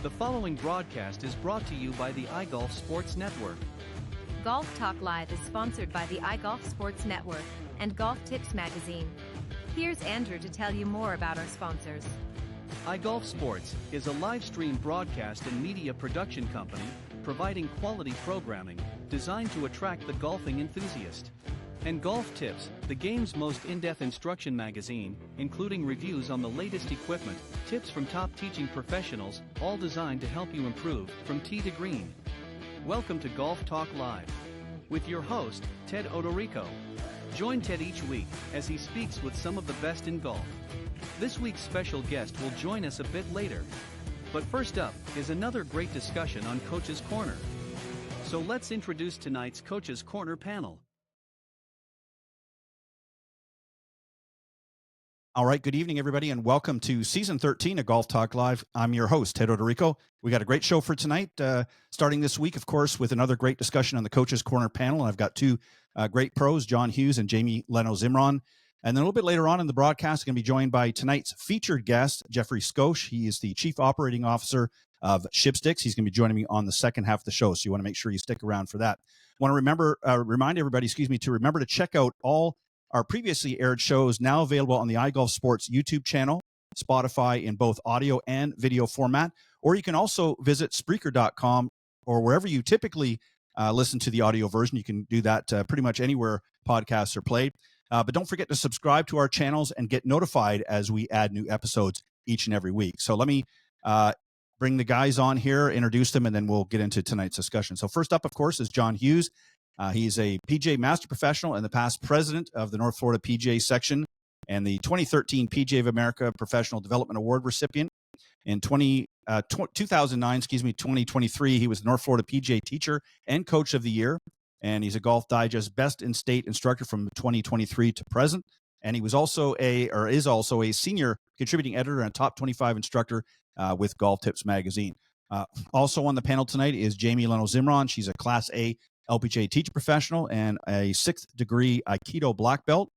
The following broadcast is brought to you by the iGolf Sports Network. Golf Talk Live is sponsored by the iGolf Sports Network and Golf Tips Magazine. Here's Andrew to tell you more about our sponsors. iGolf Sports is a live stream broadcast and media production company providing quality programming designed to attract the golfing enthusiast. And Golf Tips, the game's most in-depth instruction magazine, including reviews on the latest equipment, tips from top teaching professionals, all designed to help you improve from tee to green. Welcome to Golf Talk Live with your host, Ted Odorico. Join Ted each week as he speaks with some of the best in golf. This week's special guest will join us a bit later. But first up is another great discussion on Coach's Corner. So let's introduce tonight's Coach's Corner panel. All right, good evening, everybody, and welcome to Season 13 of Golf Talk Live. I'm your host, Ted Odorico. We got a great show for tonight, starting this week, of course, with another great discussion on the Coach's Corner panel. And I've got two great pros, John Hughes and Leno Zimron. And then a little bit later on in the broadcast, I'm going to be joined by tonight's featured guest, Geoffrey Skoch. He is the Chief Operating Officer of Ship Sticks. He's going to be joining me on the second half of the show, so you want to make sure you stick around for that. I want to remind everybody, to remember to check out all our previously aired shows, now available on the iGolf Sports YouTube channel, Spotify in both audio and video format, or you can also visit Spreaker.com or wherever you typically listen to the audio version. You can do that pretty much anywhere podcasts are played. But don't forget to subscribe to our channels and get notified as we add new episodes each and every week. So let me bring the guys on here, introduce them, and then we'll get into tonight's discussion. So first up, of course, is John Hughes. He's a PGA Master Professional and the past president of the North Florida PGA section and the 2013 PGA of America Professional Development Award recipient. In 2023, he was the North Florida PGA Teacher and Coach of the Year, and he's a Golf Digest Best in State instructor from 2023 to present. And he was also is also a senior contributing editor and a top 25 instructor with Golf Tips Magazine. Also on the panel tonight is Leno Zimron. She's a Class A LPGA teacher professional and a 6th degree Aikido black belt.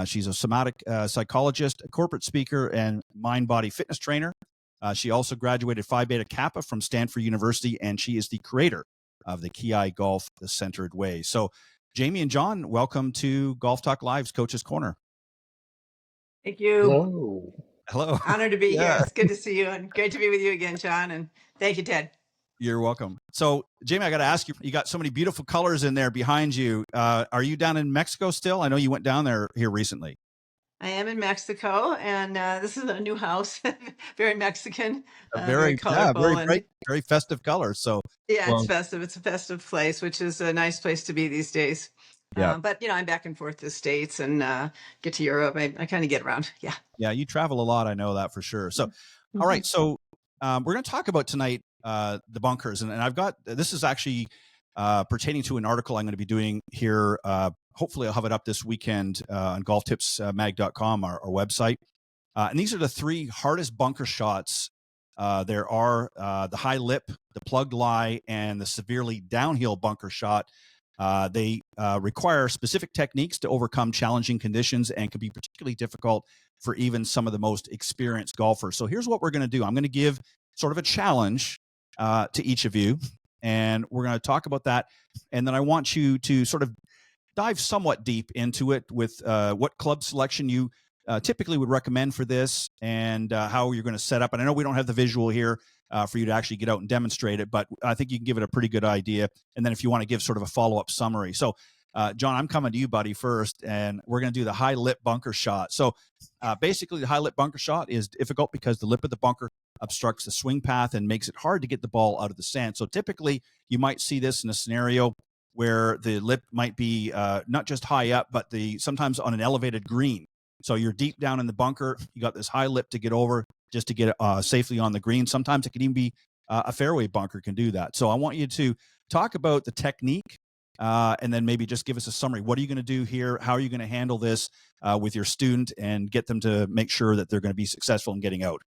She's a somatic psychologist, a corporate speaker, and mind-body fitness trainer. She also graduated Phi Beta Kappa from Stanford University, and she is the creator of the Ki Golf, the Centered Way. So, Jamie and John, welcome to Golf Talk Live's Coach's Corner. Thank you. Hello. Hello. Honored to be here. It's good to see you, and great to be with you again, John. And thank you, Ted. You're welcome. So, Jamie, I got to ask you, you got so many beautiful colors in there behind you. Are you down in Mexico still? I know you went down there here recently. I am in Mexico, and this is a new house, very Mexican, very colorful, very bright, very festive colors. So yeah, it's festive. It's a festive place, which is a nice place to be these days. Yeah. But I'm back and forth to the States and get to Europe. I kind of get around. Yeah. Yeah, you travel a lot. I know that for sure. So, all right. So we're going to talk about tonight the bunkers, and I've got this is actually pertaining to an article I'm going to be doing here. Hopefully I'll have it up this weekend on golftipsmag.com, our website. And these are the three hardest bunker shots. There are the high lip, the plugged lie, and the severely downhill bunker shot. They require specific techniques to overcome challenging conditions and can be particularly difficult for even some of the most experienced golfers. So here's what we're going to do. I'm going to give sort of a challenge to each of you, and we're going to talk about that. And then I want you to sort of dive somewhat deep into it with what club selection you typically would recommend for this and how you're going to set up. And I know we don't have the visual here for you to actually get out and demonstrate it, but I think you can give it a pretty good idea. And then if you want to give sort of a follow-up summary. So, John, I'm coming to you, buddy, first, and we're going to do the high lip bunker shot. So basically the high lip bunker shot is difficult because the lip of the bunker obstructs the swing path and makes it hard to get the ball out of the sand. So typically you might see this in a scenario where the lip might be not just high up, but sometimes on an elevated green. So you're deep down in the bunker. You got this high lip to get over just to get safely on the green. Sometimes it can even be a fairway bunker can do that. So I want you to talk about the technique and then maybe just give us a summary. What are you going to do here? How are you going to handle this with your student and get them to make sure that they're going to be successful in getting out?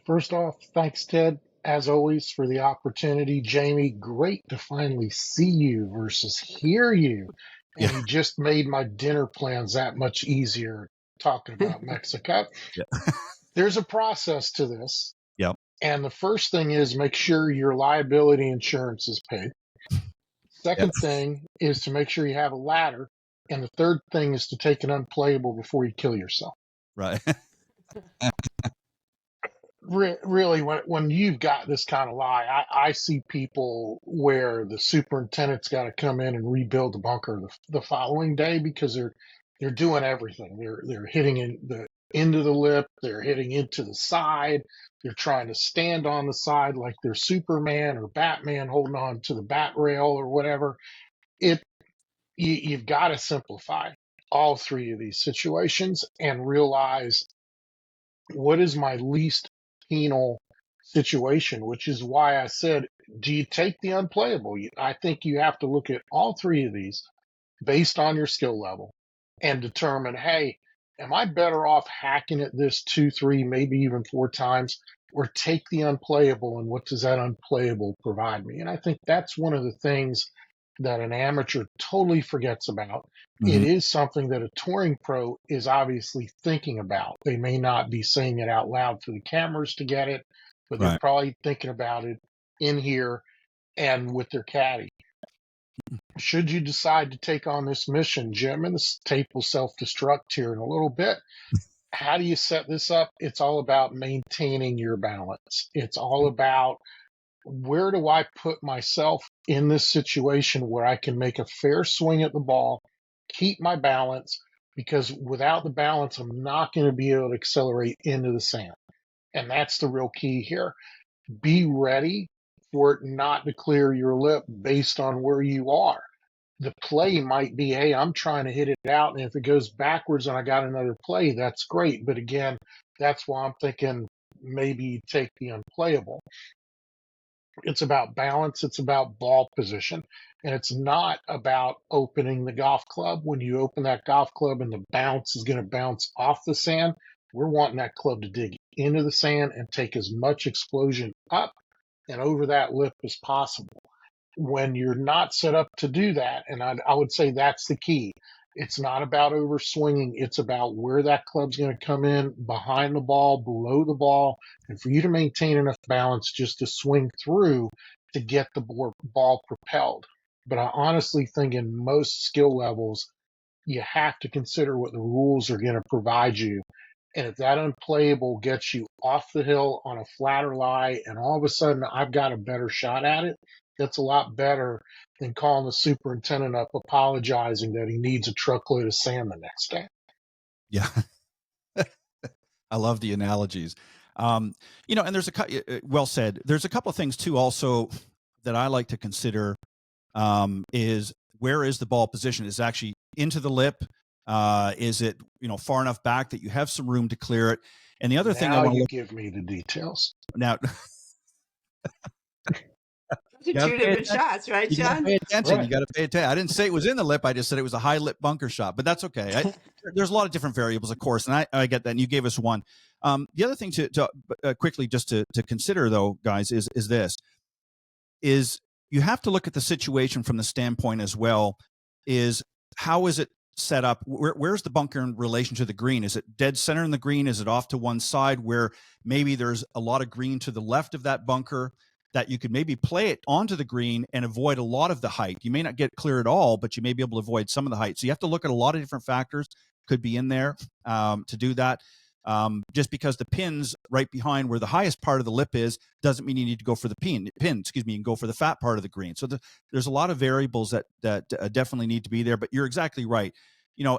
First off, thanks, Ted, as always, for the opportunity. Jamie, great to finally see you versus hear you. And you just made my dinner plans that much easier talking about Mexico. Yeah. There's a process to this. Yep. And the first thing is make sure your liability insurance is paid. Yep. Second thing is to make sure you have a ladder. And the third thing is to take an unplayable before you kill yourself. Right. Really, when you've got this kind of lie, I see people where the superintendent's got to come in and rebuild the bunker the following day because they're doing everything. They're hitting into the lip, they're hitting into the side, they're trying to stand on the side like they're Superman or Batman holding on to the bat rail or whatever. You've got to simplify all three of these situations and realize what is my least penal situation, which is why I said, do you take the unplayable? I think you have to look at all three of these based on your skill level and determine, hey, am I better off hacking at this 2, 3, maybe even 4 times, or take the unplayable and what does that unplayable provide me? And I think that's one of the things that an amateur totally forgets about. It is something that a touring pro is obviously thinking about. They may not be saying it out loud for the cameras to get it, but they're Right. probably thinking about it in here and with their caddy. Should you decide to take on this mission, Jim, and this tape will self-destruct here in a little bit, how do you set this up? It's all about maintaining your balance. It's all about where do I put myself in this situation where I can make a fair swing at the ball, keep my balance, because without the balance, I'm not going to be able to accelerate into the sand. And that's the real key here. Be ready for it not to clear your lip based on where you are. The play might be, hey, I'm trying to hit it out, and if it goes backwards and I got another play, that's great. But again, that's why I'm thinking maybe take the unplayable. It's about balance. It's about ball position. And it's not about opening the golf club. When you open that golf club and the bounce is going to bounce off the sand, we're wanting that club to dig into the sand and take as much explosion up and over that lip as possible. When you're not set up to do that, and I would say that's the key. It's not about over swinging. It's about where that club's going to come in, behind the ball, below the ball, and for you to maintain enough balance just to swing through to get the ball propelled. But I honestly think in most skill levels, you have to consider what the rules are going to provide you. And if that unplayable gets you off the hill on a flatter lie, and all of a sudden I've got a better shot at it, that's a lot better than calling the superintendent up apologizing that he needs a truckload of sand the next day. Yeah. I love the analogies. And there's well said. There's a couple of things too also that I like to consider is where is the ball position? Is it actually into the lip? Is it, far enough back that you have some room to clear it? And the other thing I want to give me the details. Now, Those are 2 different shots, right, you John? gotta pay attention. Right. You got to pay attention. I didn't say it was in the lip. I just said it was a high lip bunker shot, but that's okay. There's a lot of different variables, of course, and I get that. And you gave us one. The other thing to quickly just to consider, though, guys, is you have to look at the situation from the standpoint as well. Is how is it set up? Where's the bunker in relation to the green? Is it dead center in the green? Is it off to one side where maybe there's a lot of green to the left of that bunker that you could maybe play it onto the green and avoid a lot of the height? You may not get clear at all, but you may be able to avoid some of the height. So you have to look at a lot of different factors could be in there to do that. Just because the pin's right behind where the highest part of the lip is doesn't mean you need to go for the pin, you can go for the fat part of the green. So there's a lot of variables that definitely need to be there, but you're exactly right.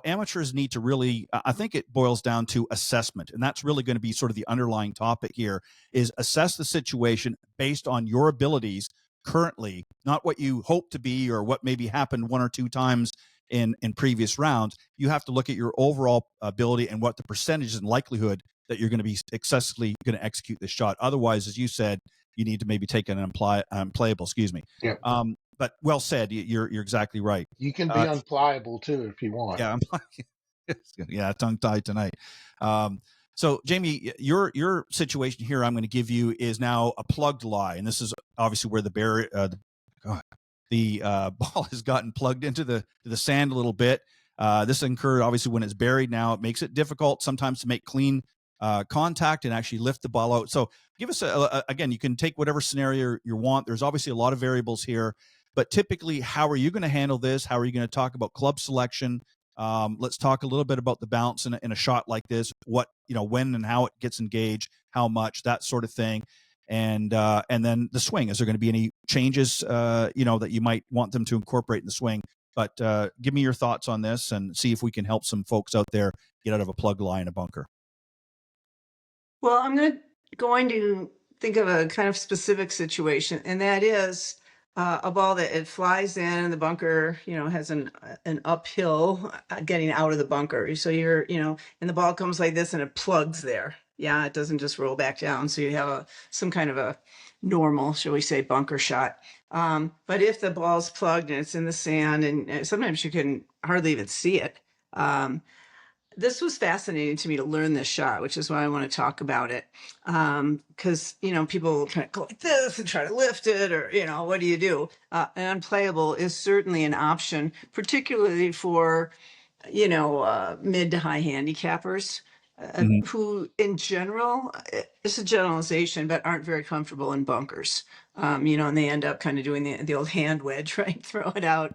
Amateurs need to really, I think it boils down to assessment. And that's really going to be sort of the underlying topic here is assess the situation based on your abilities currently, not what you hope to be or what maybe happened 1 or 2 times in previous rounds. You have to look at your overall ability and what the percentage and likelihood that you're going to be successfully going to execute this shot. Otherwise, as you said, you need to maybe take an unplayable, Yeah. But well said. You're exactly right. You can be unplayable too if you want. Yeah, tongue tied tonight. So Jamie, your situation here I'm going to give you is now a plugged lie, and this is obviously where the ball has gotten plugged into the sand a little bit. This occurred obviously when it's buried. Now it makes it difficult sometimes to make clean contact and actually lift the ball out. So give us again, you can take whatever scenario you want. There's obviously a lot of variables here, but typically, how are you going to handle this? How are you going to talk about club selection? Let's talk a little bit about the bounce in a shot like this. What, when and how it gets engaged, how much, that sort of thing. And then the swing. Is there going to be any changes, that you might want them to incorporate in the swing? But give me your thoughts on this and see if we can help some folks out there get out of a plug lie in a bunker. Well, I'm going to think of a kind of specific situation, and that is a ball that it flies in the bunker, has an uphill getting out of the bunker. So you're, and the ball comes like this and it plugs there. Yeah, it doesn't just roll back down. So you have some kind of a normal, shall we say, bunker shot. But if the ball's plugged and it's in the sand, and sometimes you can hardly even see it. This was fascinating to me to learn this shot, which is why I want to talk about it. Because, people kind of go like this and try to lift it, or, what do you do? And unplayable is certainly an option, particularly for, mid to high handicappers. Who in general, it's a generalization, but aren't very comfortable in bunkers. And they end up kind of doing the old hand wedge, right? Throw it out.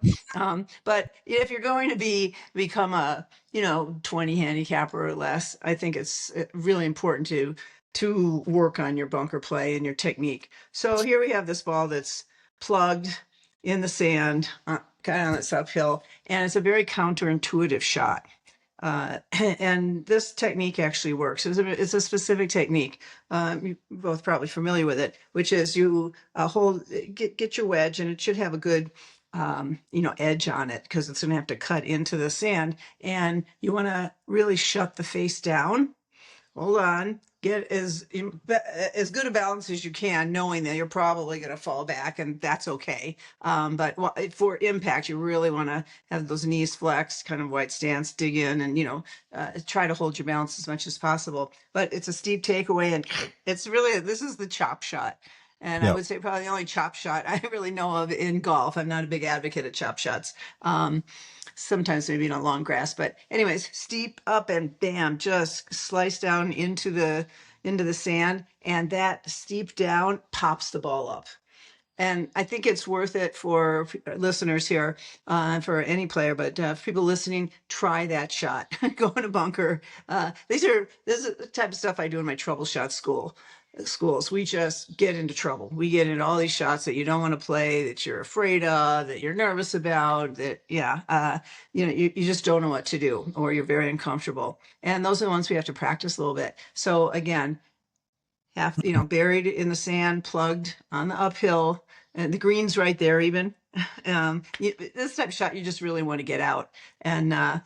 But if you're going to become a, 20 handicapper or less, I think it's really important to work on your bunker play and your technique. So here we have this ball that's plugged in the sand, kind of on this uphill, and it's a very counterintuitive shot. And this technique actually works. It's a specific technique. You're both probably familiar with it, which is you get your wedge, and it should have a good, edge on it, because it's going to have to cut into the sand. And you want to really shut the face down. Hold on. Get as good a balance as you can, knowing that you're probably going to fall back, and that's okay. But for impact, you really want to have those knees flexed, kind of white stance, dig in, and try to hold your balance as much as possible. But it's a steep takeaway, and this is the chop shot. And I would say probably the only chop shot I really know of in golf. I'm not a big advocate of chop shots. Sometimes maybe on long grass, but anyways, steep up and bam, just slice down into the sand, and that steep down pops the ball up. And I think it's worth it for listeners here, for any player, but for people listening, try that shot. Go in a bunker. This is the type of stuff I do in my troubleshot schools. We just get into trouble. We get into all these shots that you don't want to play, that you're afraid of, that you're nervous about, that you just don't know what to do, or you're very uncomfortable. And those are the ones we have to practice a little bit. So again, buried in the sand, plugged on the uphill, and the green's right there even. This type of shot, you just really want to get out and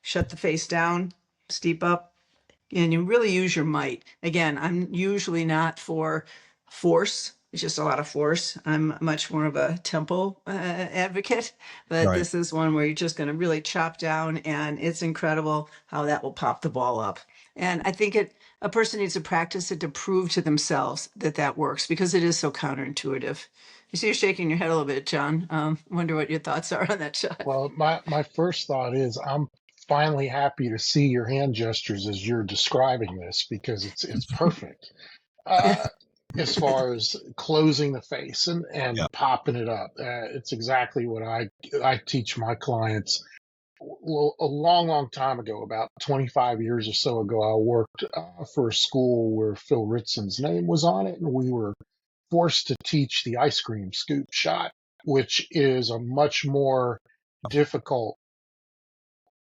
shut the face down, steep up, and you really use your might. Again, I'm usually not for force. It's just a lot of force. I'm much more of a tempo advocate, but This is one where you're just going to really chop down, and it's incredible how that will pop the ball up. And I think a person needs to practice it to prove to themselves that works, because it is so counterintuitive. You see, you're shaking your head a little bit, John. Wonder what your thoughts are on that shot. Well, my first thought is I'm finally happy to see your hand gestures as you're describing this, because it's perfect. As far as closing the face and popping it up, it's exactly what I teach my clients. Well, a long time ago, about 25 years or so ago, I worked for a school where Phil Ritson's name was on it, and we were forced to teach the ice cream scoop shot, which is a much more difficult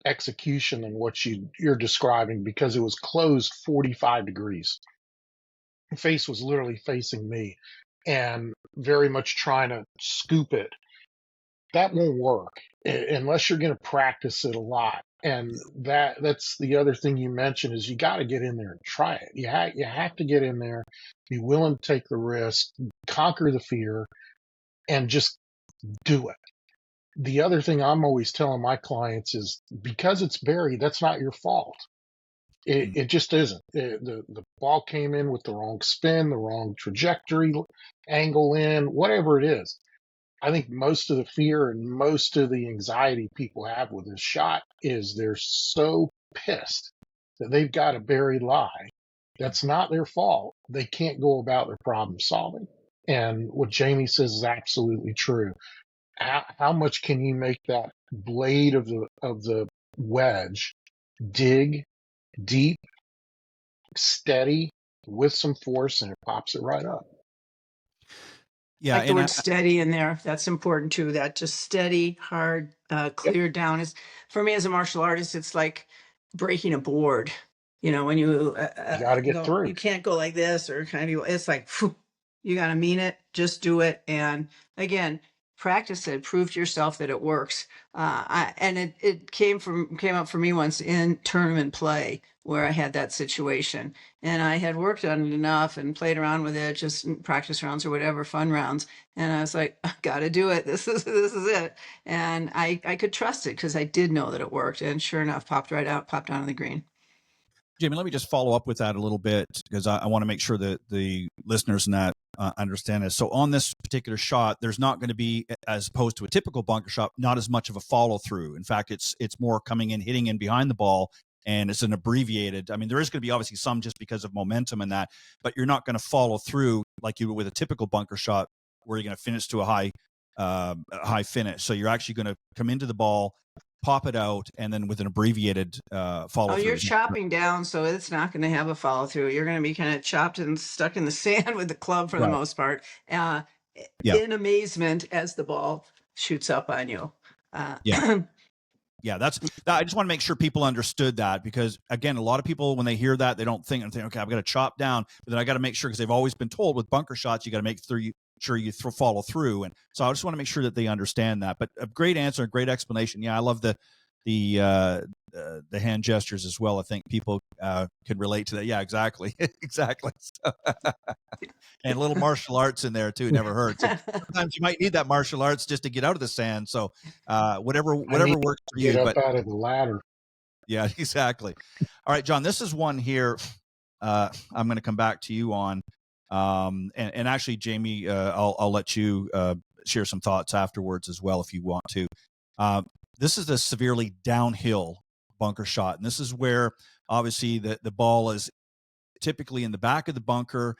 execution than what you're describing, because it was closed 45 degrees. The face was literally facing me, and very much trying to scoop it. That won't work unless you're going to practice it a lot. And that's the other thing you mentioned, is you got to get in there and try it. You have to get in there, be willing to take the risk, conquer the fear, and just do it. The other thing I'm always telling my clients is, because it's buried, that's not your fault. It just isn't. The ball came in with the wrong spin, the wrong trajectory, angle in, whatever it is. I think most of the fear and most of the anxiety people have with this shot is they're so pissed that they've got a buried lie, That's not their fault. They can't go about their problem solving. And what Jamie says is absolutely true. How much can you make that blade of the wedge dig deep, steady, with some force, and it pops it right up? Yeah, Like the word steady in there. That's important too. That just steady, hard, clear down is, for me as a martial artist, it's like breaking a board. You know, when you got to get go, through. you can't go like this or kind of, it's like, phew, you got to mean it, just do it. And again, practice it, prove to yourself that it works. And it came up for me once in tournament play where I had that situation, and I had worked on it enough and played around with it, just in practice rounds or whatever, fun rounds. And I was like, I gotta do it. This is it. And I could trust it because I did know that it worked. And sure enough, popped onto the green. Jamie, let me just follow up with that a little bit because I want to make sure that the listeners in that understand this. So on this particular shot, there's not going to be, as opposed to a typical bunker shot, not as much of a follow through. In fact, it's more coming in, hitting in behind the ball, and it's an abbreviated. I mean, there is going to be obviously some just because of momentum and that, but you're not going to follow through like you would with a typical bunker shot where you're going to finish to a high finish. So you're actually going to come into the ball, pop it out, and then with an abbreviated follow through. Oh, you're chopping down, so it's not going to have a follow through. You're going to be kind of chopped and stuck in the sand with the club for the most part, in amazement as the ball shoots up on you. Yeah, that's that. I just want to make sure people understood that, because again, a lot of people, when they hear that, they don't think, okay, I've got to chop down, but then I got to make sure, because they've always been told with bunker shots, you got to make sure you follow through. And so I just want to make sure that they understand that. But a great answer, a great explanation. Yeah, I love the hand gestures as well. I think people can relate to that. Yeah, exactly. Exactly. So, and a little martial arts in there too never hurts. And sometimes you might need that martial arts just to get out of the sand. So whatever works for you. Get up out of the ladder. Yeah, exactly. All right, John, this is one here I'm going to come back to you on. And actually, Jamie, I'll let you share some thoughts afterwards as well if you want to. This is a severely downhill bunker shot, and this is where obviously the ball is typically in the back of the bunker,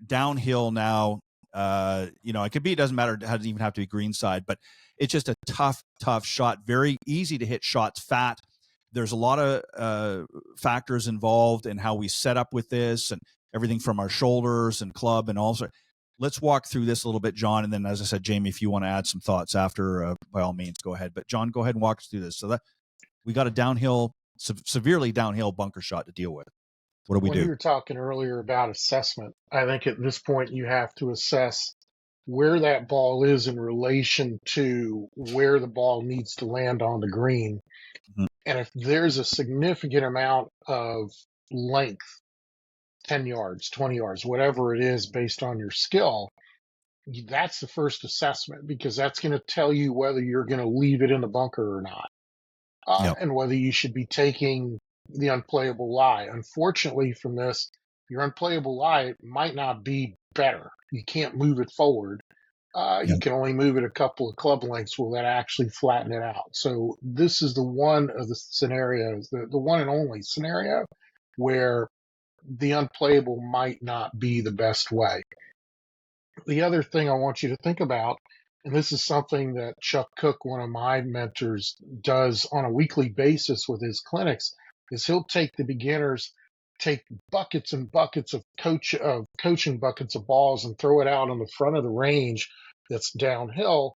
downhill now. It could be, it doesn't matter, it doesn't even have to be greenside, but it's just a tough shot. Very easy to hit shots fat. There's a lot of factors involved in how we set up with this, and everything from our shoulders and club and also. Let's walk through this a little bit, John, and then, as I said, Jamie, if you want to add some thoughts after, by all means, go ahead. But John, go ahead and walk us through this. So that we got a downhill, severely downhill bunker shot to deal with. What do we do? You were talking earlier about assessment. I think at this point you have to assess where that ball is in relation to where the ball needs to land on the green. Mm-hmm. And if there's a significant amount of length, 10 yards, 20 yards, whatever it is based on your skill, that's the first assessment, because that's going to tell you whether you're going to leave it in the bunker or not, and whether you should be taking the unplayable lie. Unfortunately, from this, your unplayable lie might not be better. You can't move it forward. You can only move it a couple of club lengths. Will that actually flatten it out? So this is the one of the scenarios, the one and only scenario where the unplayable might not be the best way. The other thing I want you to think about, and this is something that Chuck Cook, one of my mentors, does on a weekly basis with his clinics, is he'll take the beginners, take buckets and buckets of coaching buckets of balls and throw it out on the front of the range that's downhill,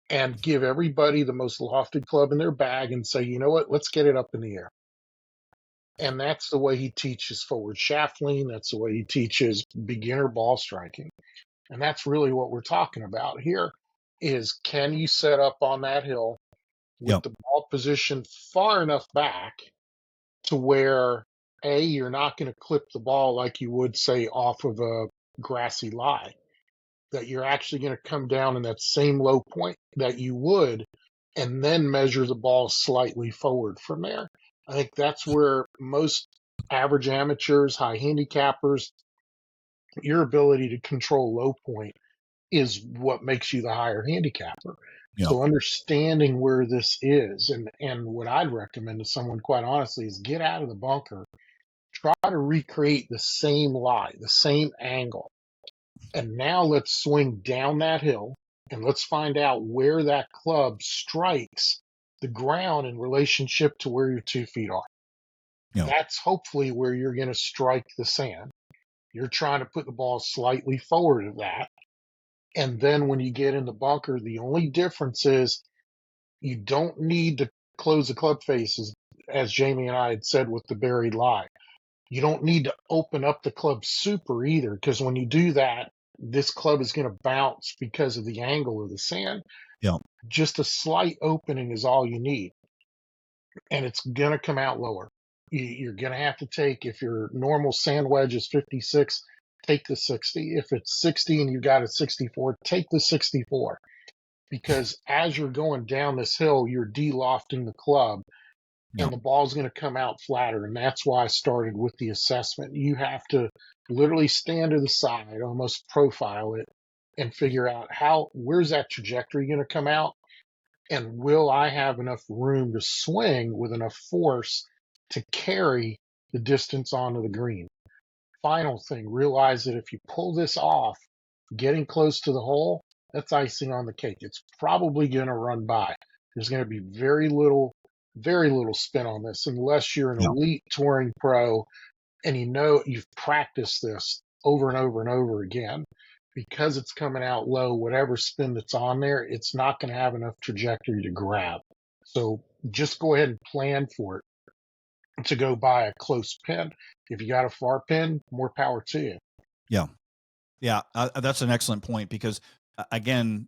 and give everybody the most lofted club in their bag and say, you know what, let's get it up in the air. And that's the way he teaches forward shaft lean. That's the way he teaches beginner ball striking. And that's really what we're talking about here, is can you set up on that hill with the ball positioned far enough back to where, A, you're not going to clip the ball like you would, say, off of a grassy lie, that you're actually going to come down in that same low point that you would, and then measure the ball slightly forward from there. I think that's where most average amateurs, high handicappers, your ability to control low point is what makes you the higher handicapper. So understanding where this is, and what I'd recommend to someone, quite honestly, is get out of the bunker, try to recreate the same lie, the same angle. And now let's swing down that hill and let's find out where that club strikes the ground in relationship to where your 2 feet are. Yeah. That's hopefully where you're going to strike the sand. You're trying to put the ball slightly forward of that. And then when you get in the bunker, the only difference is you don't need to close the club faces, as Jamie and I had said with the buried lie. You don't need to open up the club super either, because when you do that, this club is going to bounce because of the angle of the sand. Yeah. Just a slight opening is all you need, and it's going to come out lower. You're going to have to take, if your normal sand wedge is 56, take the 60. If it's 60 and you got a 64, take the 64. Because as you're going down this hill, you're de-lofting the club, Yeah. and the ball's going to come out flatter. And that's why I started with the assessment. You have to literally stand to the side, almost profile it, and figure out where's that trajectory going to come out? And will I have enough room to swing with enough force to carry the distance onto the green? Final thing, realize that if you pull this off, getting close to the hole, that's icing on the cake. It's probably going to run by. There's going to be very little spin on this unless you're an Yeah. elite touring pro and you've practiced this over and over and over again. Because it's coming out low, whatever spin that's on there, it's not going to have enough trajectory to grab. So just go ahead and plan for it to go by a close pin. If you got a far pin, more power to you. Yeah. Yeah. That's an excellent point, because again,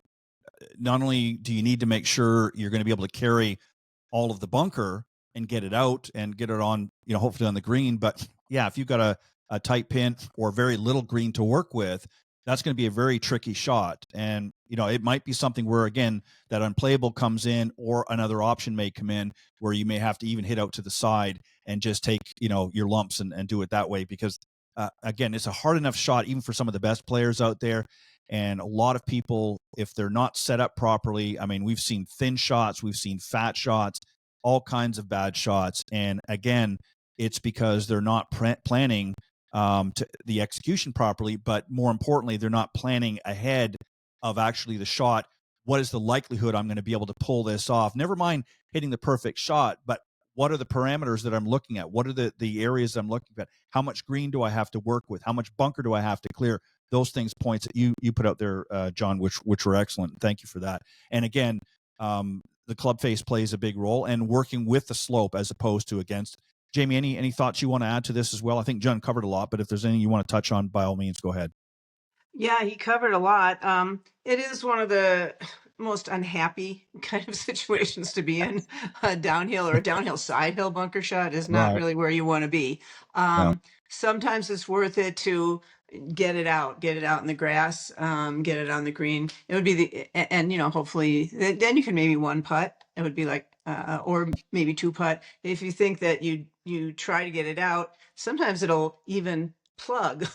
not only do you need to make sure you're going to be able to carry all of the bunker and get it out and get it on, hopefully on the green, but yeah, if you've got a tight pin or very little green to work with, that's going to be a very tricky shot. And, it might be something where, again, that unplayable comes in, or another option may come in where you may have to even hit out to the side and just take, your lumps and do it that way. Because, again, it's a hard enough shot, even for some of the best players out there. And a lot of people, if they're not set up properly, I mean, we've seen thin shots, we've seen fat shots, all kinds of bad shots. And again, it's because they're not planning to the execution properly, but more importantly, they're not planning ahead of actually the shot. What is the likelihood I'm going to be able to pull this off? Never mind hitting the perfect shot, but what are the parameters that I'm looking at? What are the areas I'm looking at? How much green do I have to work with? How much bunker do I have to clear? Those points that you put out there, John, which were excellent. Thank you for that. And again, the club face plays a big role, and working with the slope as opposed to against. Jamie, any thoughts you want to add to this as well? I think John covered a lot, but if there's anything you want to touch on, by all means, go ahead. Yeah, he covered a lot. It is one of the most unhappy kind of situations to be in. A downhill or a downhill side hill bunker shot is not Right. really where you want to be. Yeah. Sometimes it's worth it to get it out in the grass, get it on the green. It would be and hopefully then you can maybe one putt. It would be like, or maybe two putt. If you think that you try to get it out, sometimes it'll even plug.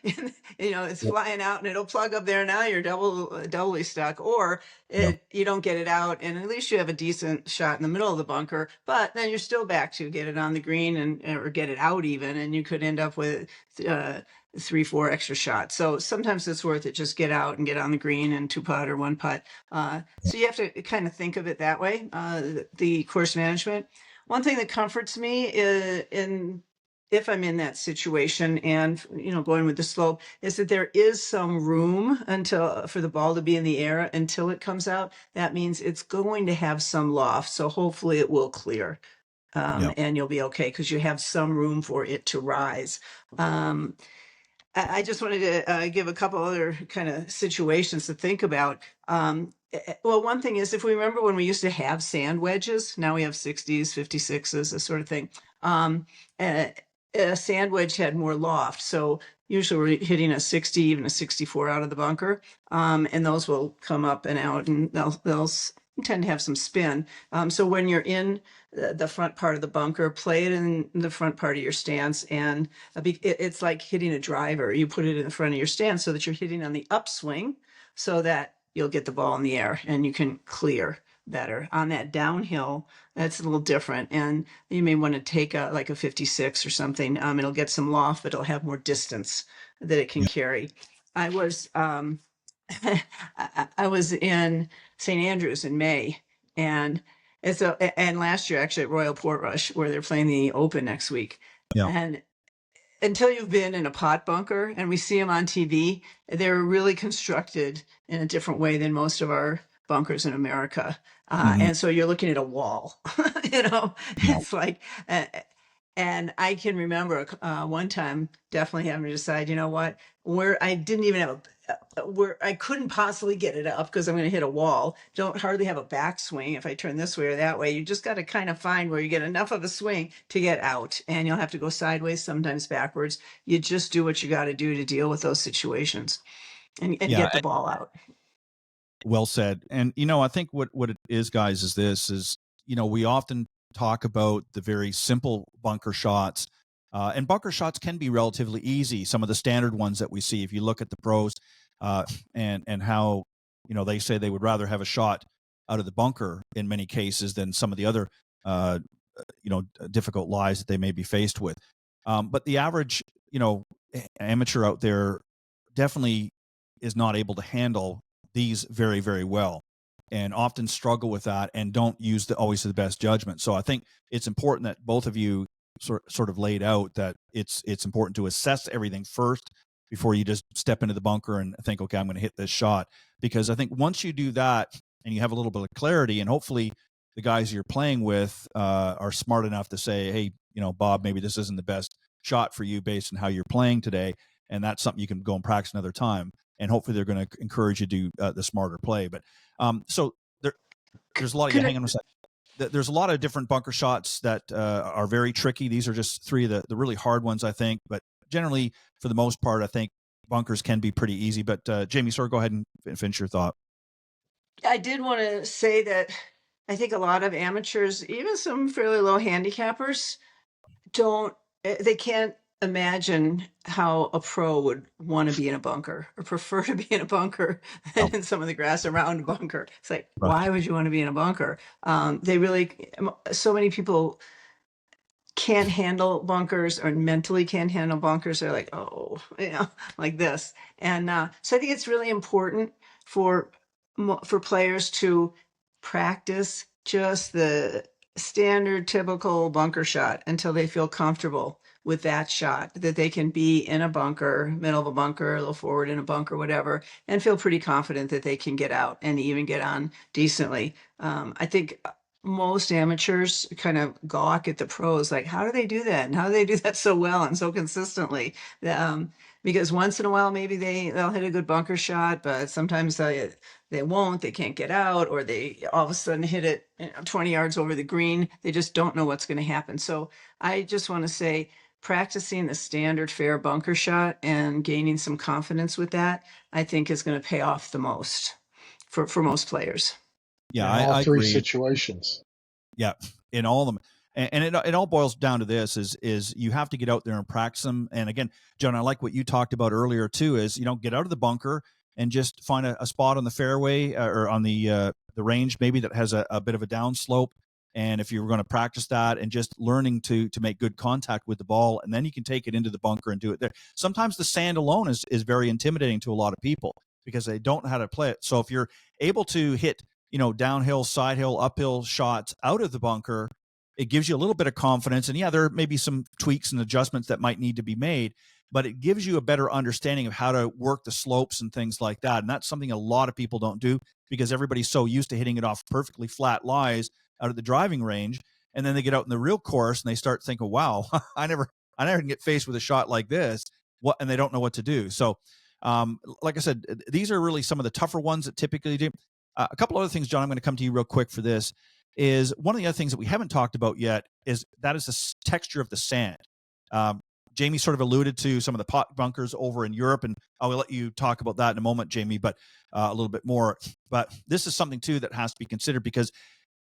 And, it's flying out and it'll plug up there. Now you're doubly stuck, or you don't get it out, and at least you have a decent shot in the middle of the bunker, but then you're still back to get it on the green or get it out even, and you could end up with 3-4 extra shots. So sometimes it's worth it, just get out and get on the green and two putt or one putt. So you have to kind of think of it that way. The course management. One thing that comforts me is if I'm in that situation and, going with the slope, is that there is some room for the ball to be in the air until it comes out. That means it's going to have some loft. So hopefully it will clear, and you'll be okay because you have some room for it to rise. I just wanted to give a couple other kind of situations to think about. Well, one thing is, if we remember when we used to have sand wedges, now we have 60s, 56s, this sort of thing. A sand wedge had more loft. So usually we're hitting a 60, even a 64 out of the bunker. And those will come up and out, and they'll tend to have some spin. So when you're in the front part of the bunker, play it in the front part of your stance, and it's like hitting a driver. You put it in the front of your stance so that you're hitting on the upswing, so that you'll get the ball in the air and you can clear. better. On that downhill, that's a little different. And you may want to take like a 56 or something. It'll get some loft, but it'll have more distance that it can Yeah. carry. I was I was in St. Andrews in May, and and last year actually at Royal Portrush, where they're playing the Open next week. Yeah. And until you've been in a pot bunker, and we see them on TV, they're really constructed in a different way than most of our bunkers in America. And so you're looking at a wall, Yeah. it's like, and I can remember one time definitely having to decide, you know what, where I didn't even have where I couldn't possibly get it up because I'm going to hit a wall. Don't hardly have a backswing if I turn this way or that way. You just got to kind of find where you get enough of a swing to get out, and you'll have to go sideways, sometimes backwards. You just do what you got to do to deal with those situations and get the ball out. Well said. And, I think what it is, guys, is we often talk about the very simple bunker shots. And bunker shots can be relatively easy. Some of the standard ones that we see, if you look at the pros and how, they say they would rather have a shot out of the bunker in many cases than some of the other, difficult lies that they may be faced with. But the average, amateur out there definitely is not able to handle these very, very well, and often struggle with that and don't use always the best judgment. So I think it's important that both of you sort of laid out that it's important to assess everything first before you just step into the bunker and think, okay, I'm going to hit this shot. Because I think once you do that and you have a little bit of clarity, and hopefully the guys you're playing with are smart enough to say, hey, Bob, maybe this isn't the best shot for you based on how you're playing today, and that's something you can go and practice another time. And hopefully they're going to encourage you to do the smarter play. But so there's a lot of hang on a second. There's a lot of different bunker shots that are very tricky. These are just three of the really hard ones, I think. But generally, for the most part, I think bunkers can be pretty easy. But Jamie, go ahead and finish your thought. I did want to say that I think a lot of amateurs, even some fairly low handicappers, they can't imagine how a pro would want to be in a bunker or prefer to be in a bunker than in some of the grass around a bunker. It's like, why would you want to be in a bunker? So many people can't handle bunkers or mentally can't handle bunkers. They're like, oh, like this. And so I think it's really important for players to practice just the standard, typical bunker shot until they feel comfortable with that shot, that they can be in a bunker, middle of a bunker, a little forward in a bunker, whatever, and feel pretty confident that they can get out and even get on decently. I think most amateurs kind of gawk at the pros, like, how do they do that? And how do they do that so well and so consistently? Because once in a while, maybe they'll hit a good bunker shot, but sometimes they won't, they can't get out, or they all of a sudden hit it 20 yards over the green. They just don't know what's going to happen. So I just want to say, practicing the standard fair bunker shot and gaining some confidence with that, I think is going to pay off the most for most players. Yeah, I agree. Three situations. Yeah, in all of them. And it all boils down to this is you have to get out there and practice them. And again, John, I like what you talked about earlier too, is, get out of the bunker and just find a spot on the fairway or on the range, maybe that has a bit of a downslope. And if you're going to practice that and just learning to make good contact with the ball, and then you can take it into the bunker and do it there. Sometimes the sand alone is very intimidating to a lot of people because they don't know how to play it. So if you're able to hit, downhill, side hill, uphill shots out of the bunker, it gives you a little bit of confidence. And yeah, there may be some tweaks and adjustments that might need to be made, but it gives you a better understanding of how to work the slopes and things like that. And that's something a lot of people don't do because everybody's so used to hitting it off perfectly flat lies out of the driving range. And then they get out in the real course and they start thinking, wow, I never can get faced with a shot like this. And they don't know what to do. So like I said, these are really some of the tougher ones that typically do. A couple other things, John, I'm going to come to you real quick for this. Is one of the other things that we haven't talked about yet is the texture of the sand. Jamie sort of alluded to some of the pot bunkers over in Europe, and I will let you talk about that in a moment, Jamie, but a little bit more. But this is something, too, that has to be considered because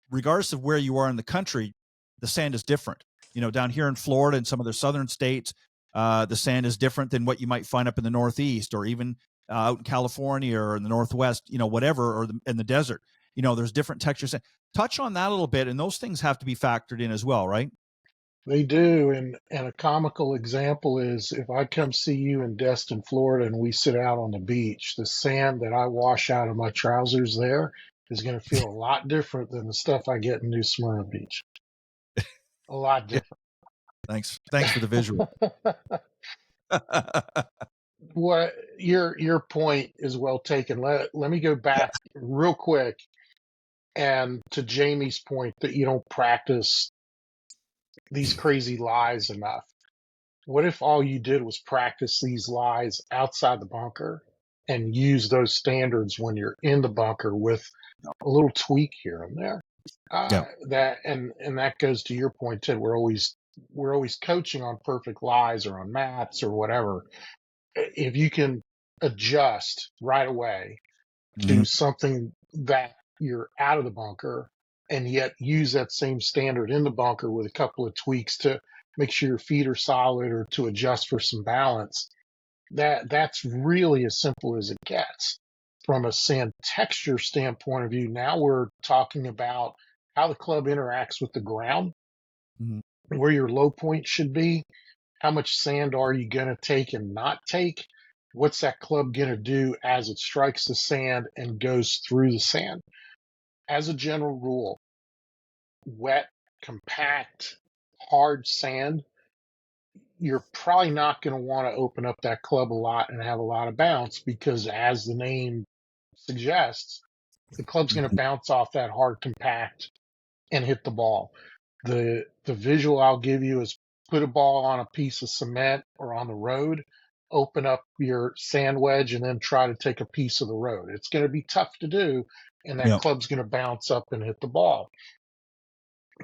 regardless of where you are in the country, the sand is different. Down here in Florida and some of the southern states, the sand is different than what you might find up in the Northeast or even out in California or in the Northwest, whatever, or in the desert. there's different textures. Touch on that a little bit, and those things have to be factored in as well, right? They do, and a comical example is if I come see you in Destin, Florida, and we sit out on the beach, the sand that I wash out of my trousers there is going to feel a lot different than the stuff I get in New Smyrna Beach. A lot Yeah. different. Thanks for the visual. What your point is well taken. Let me go back real quick and to Jamie's point that you don't practice these crazy lies enough. What if all you did was practice these lies outside the bunker and use those standards when you're in the bunker with a little tweak here and there? Yeah. That goes to your point, Ted. We're always coaching on perfect lies or on mats or whatever. If you can adjust right away to something that you're out of the bunker and yet use that same standard in the bunker with a couple of tweaks to make sure your feet are solid or to adjust for some balance, that's really as simple as it gets. From a sand texture standpoint of view, now we're talking about how the club interacts with the ground, where your low point should be, how much sand are you going to take and not take, what's that club going to do as it strikes the sand and goes through the sand. As a general rule, wet, compact, hard sand, you're probably not going to want to open up that club a lot and have a lot of bounce because, as the name suggests, the club's going to bounce off that hard compact and hit the ball. The visual I'll give you is put a ball on a piece of cement or on the road, open up your sand wedge, and then try to take a piece of the road. It's going to be tough to do, and that club's going to bounce up and hit the ball.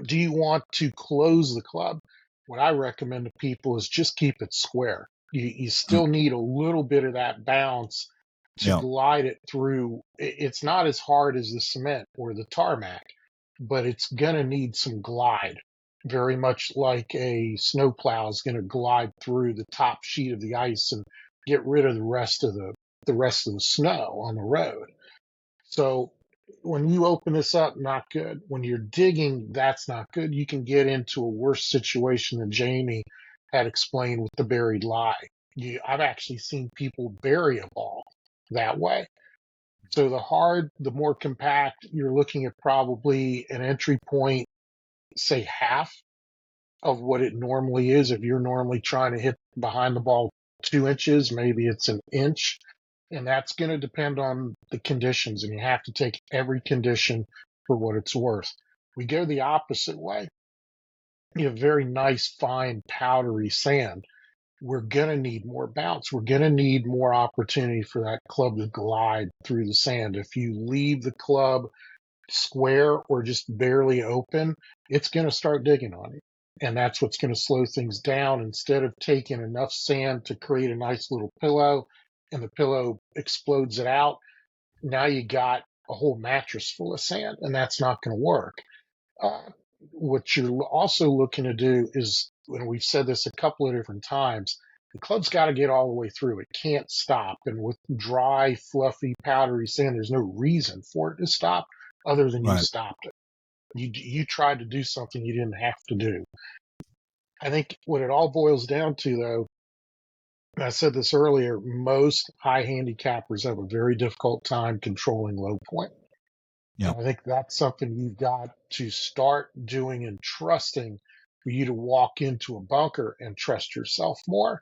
Do you want to close the club? What I recommend to people is just keep it square. You still need a little bit of that bounce to glide it through. It's not as hard as the cement or the tarmac, but it's going to need some glide, very much like a snowplow is going to glide through the top sheet of the ice and get rid of the rest of the snow on the road. So when you open this up, not good. When you're digging, that's not good. You can get into a worse situation than Jamie had explained with the buried lie. I've actually seen people bury a ball that way. So the more compact, you're looking at probably an entry point, say half of what it normally is. If you're normally trying to hit behind the ball 2 inches, maybe it's an inch. And that's going to depend on the conditions, and you have to take every condition for what it's worth. We go the opposite way. You have very nice, fine, powdery sand. We're going to need more bounce. We're going to need more opportunity for that club to glide through the sand. If you leave the club square or just barely open, it's going to start digging on you. And that's what's going to slow things down. Instead of taking enough sand to create a nice little pillow, and the pillow explodes it out, now you got a whole mattress full of sand, and that's not going to work. What you're also looking to do is, and we've said this a couple of different times, the club's got to get all the way through. It can't stop. And with dry, fluffy, powdery sand, there's no reason for it to stop other than you stopped it. You tried to do something you didn't have to do. I think what it all boils down to, though, I said this earlier, most high handicappers have a very difficult time controlling low point. Yeah. I think that's something you've got to start doing and trusting for you to walk into a bunker and trust yourself more.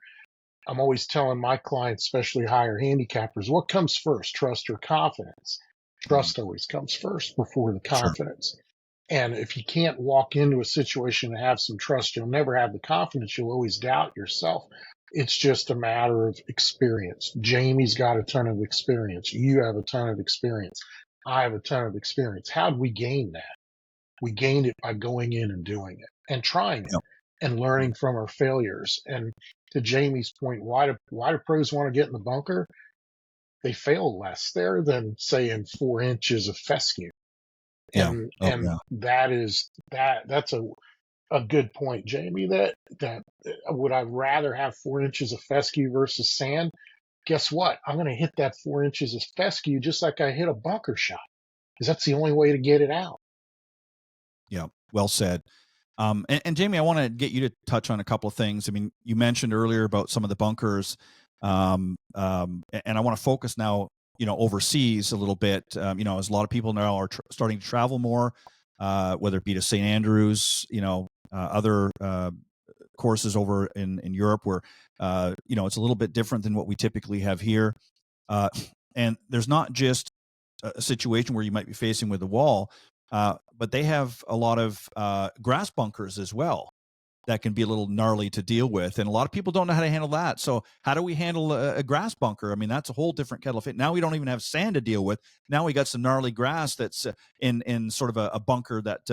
I'm always telling my clients, especially higher handicappers, what comes first, trust or confidence? Trust always comes first before the confidence. Sure. And if you can't walk into a situation and have some trust, you'll never have the confidence. You'll always doubt yourself. It's just a matter of experience. Jamie's got a ton of experience. You have a ton of experience. I have a ton of experience. How did we gain that? We gained it by going in and doing it and trying it and learning from our failures. And to Jamie's point, why do pros want to get in the bunker? They fail less there than, say, in 4 inches of fescue. And that's a good point, Jamie, that would I rather have 4 inches of fescue versus sand? Guess what? I'm going to hit that 4 inches of fescue just like I hit a bunker shot. because that's the only way to get it out. Yeah, well said. And Jamie, I want to get you to touch on a couple of things. I mean, you mentioned earlier about some of the bunkers, and I want to focus now, overseas a little bit. As a lot of people now are starting to travel more, whether it be to St. Andrews, other courses over in Europe where, it's a little bit different than what we typically have here. And there's not just a situation where you might be facing with a wall, but they have a lot of grass bunkers as well that can be a little gnarly to deal with, and a lot of people don't know how to handle that. So how do we handle a grass bunker? I mean, that's a whole different kettle of fish. Now we don't even have sand to deal with. Now we got some gnarly grass that's in sort of a bunker that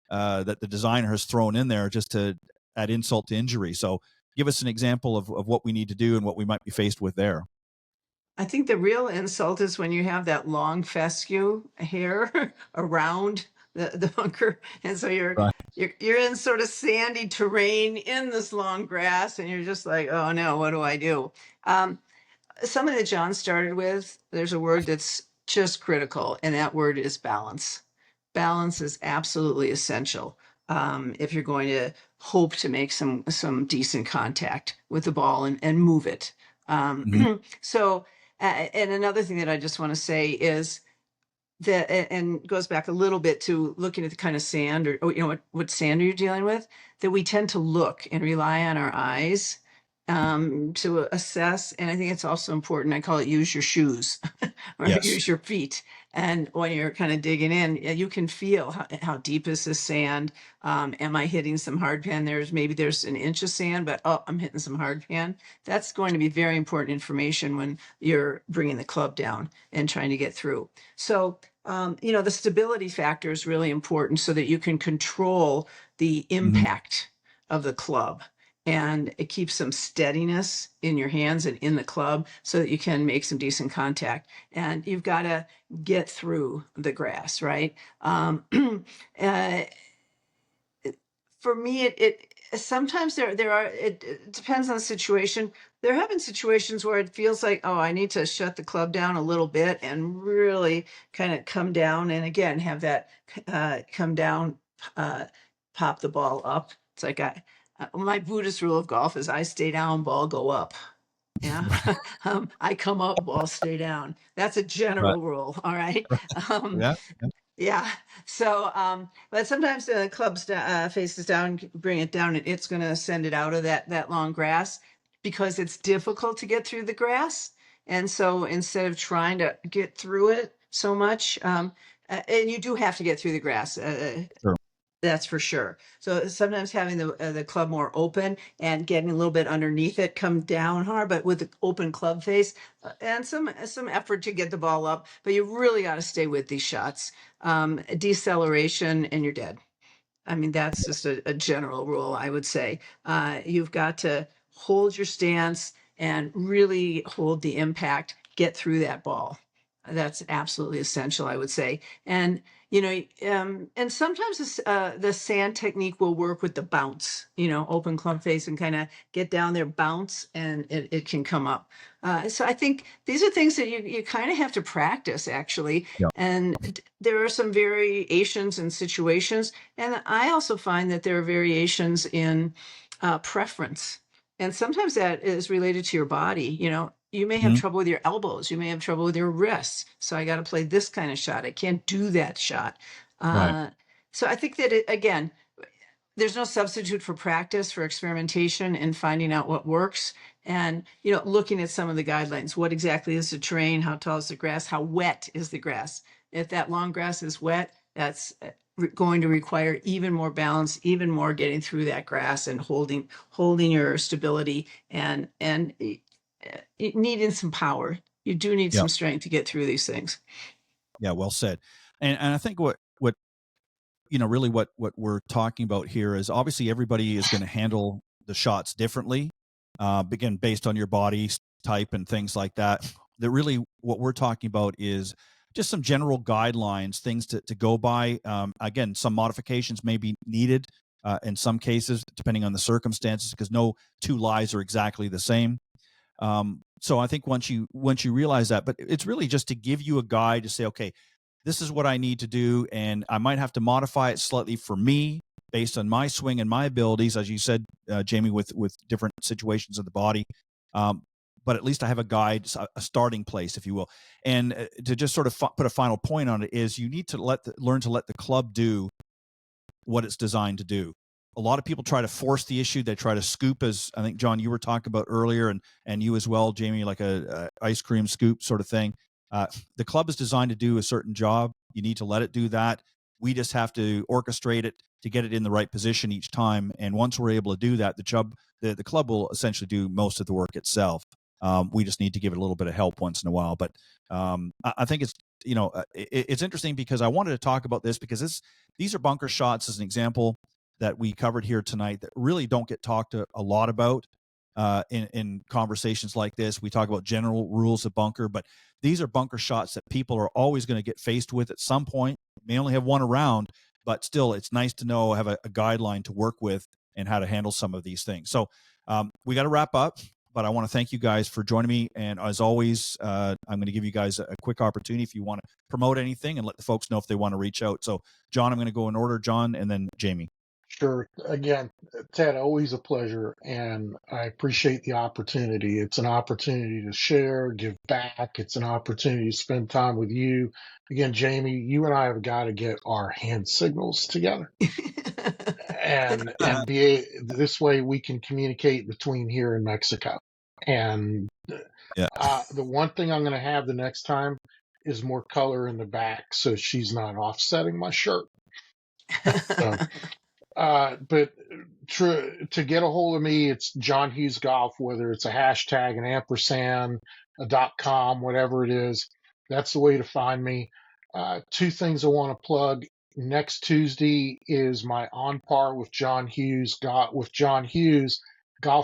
that the designer has thrown in there just to add insult to injury. So give us an example of what we need to do and what we might be faced with there. I think the real insult is when you have that long fescue hair around the bunker, and so Right. you're in sort of sandy terrain in this long grass, and you're just like, oh no, what do I do? Something that John started with, there's a word that's just critical, and that word is balance. Balance is absolutely essential if you're going to hope to make some decent contact with the ball and move it. Mhm. So, and another thing that I just want to say is that, and goes back a little bit to looking at the kind of sand or what sand are you dealing with, that we tend to look and rely on our eyes to assess. And I think it's also important. I call it use your shoes or Yes. use your feet. And when you're kind of digging in, you can feel how deep is this sand? Am I hitting some hard pan? Maybe there's an inch of sand, but I'm hitting some hard pan. That's going to be very important information when you're bringing the club down and trying to get through. So, the stability factor is really important so that you can control the Mhm. impact of the club, and it keeps some steadiness in your hands and in the club so that you can make some decent contact. And you've got to get through the grass, right? uh, for me, it sometimes it depends on the situation. There have been situations where it feels like, oh, I need to shut the club down a little bit and really kind of come down, and again have that come down, uh, pop the ball up. It's like my Buddhist rule of golf is I stay down, ball go up. Yeah. I come up, ball stay down. That's a Right. general rule. All right. Right. Um, Yeah. Yeah. yeah. So, but sometimes the club's faces down, bring it down, and it's going to send it out of that long grass because it's difficult to get through the grass. And so instead of trying to get through it so much, and you do have to get through the grass. Sure. That's for sure. So sometimes having the club more open and getting a little bit underneath it, come down hard, but with the open club face, and some effort to get the ball up. But you really got to stay with these shots. Deceleration, and you're dead. I mean, that's just a general rule, I would say. You've got to hold your stance and really hold the impact, get through that ball. That's absolutely essential, I would say. And, and sometimes the sand technique will work with the bounce, open club face and kind of get down there, bounce, and it can come up. So I think these are things that you kind of have to practice, actually. Yeah. And there are some variations in situations. And I also find that there are variations in preference. And sometimes that is related to your body. You may have Mhm. trouble with your elbows. You may have trouble with your wrists. So I got to play this kind of shot. I can't do that shot. Right. So I think that, again, there's no substitute for practice, for experimentation and finding out what works. And, looking at some of the guidelines. What exactly is the terrain? How tall is the grass? How wet is the grass? If that long grass is wet, that's going to require even more balance, even more getting through that grass and holding your stability and needing some power. You do need Yeah. some strength to get through these things. Yeah. Well said. And I think what really what we're talking about here is obviously everybody is going to handle the shots differently, again based on your body type and things like that. That really what we're talking about is just some general guidelines, things to go by. Again, some modifications may be needed in some cases depending on the circumstances, because no two lies are exactly the same. So I think once you realize that, but it's really just to give you a guide to say, okay, this is what I need to do, and I might have to modify it slightly for me based on my swing and my abilities, as you said, Jamie, with different situations of the body. But at least I have a guide, a starting place, if you will. And to just sort of put a final point on it is you need to learn to let the club do what it's designed to do. A lot of people try to force the issue. They try to scoop, as I think, John, you were talking about earlier, and you as well, Jamie, like a ice cream scoop sort of thing. The club is designed to do a certain job. You need to let it do that. We just have to orchestrate it to get it in the right position each time. And once we're able to do that, the club will essentially do most of the work itself. We just need to give it a little bit of help once in a while. But I think it's, it's interesting because I wanted to talk about this because these are bunker shots as an example that we covered here tonight that really don't get talked a lot about in conversations like this. We talk about general rules of bunker, but these are bunker shots that people are always going to get faced with at some point. May only have one around, but still it's nice to know, have a guideline to work with and how to handle some of these things. So we got to wrap up, but I want to thank you guys for joining me. And as always, I'm going to give you guys a quick opportunity if you want to promote anything and let the folks know if they want to reach out. So John, I'm going to go in order, John, and then Jamie. Sure. Again, Ted, always a pleasure, and I appreciate the opportunity. It's an opportunity to share, give back. It's an opportunity to spend time with you. Again, Jamie, you and I have got to get our hand signals together, and this way we can communicate between here and Mexico. And the one thing I'm going to have the next time is more color in the back, so she's not offsetting my shirt. So, but to get a hold of me, it's John Hughes Golf, whether it's a hashtag, an ampersand, a .com, whatever it is. That's the way to find me. Two things I want to plug. Next Tuesday is my On Par with John Hughes Golf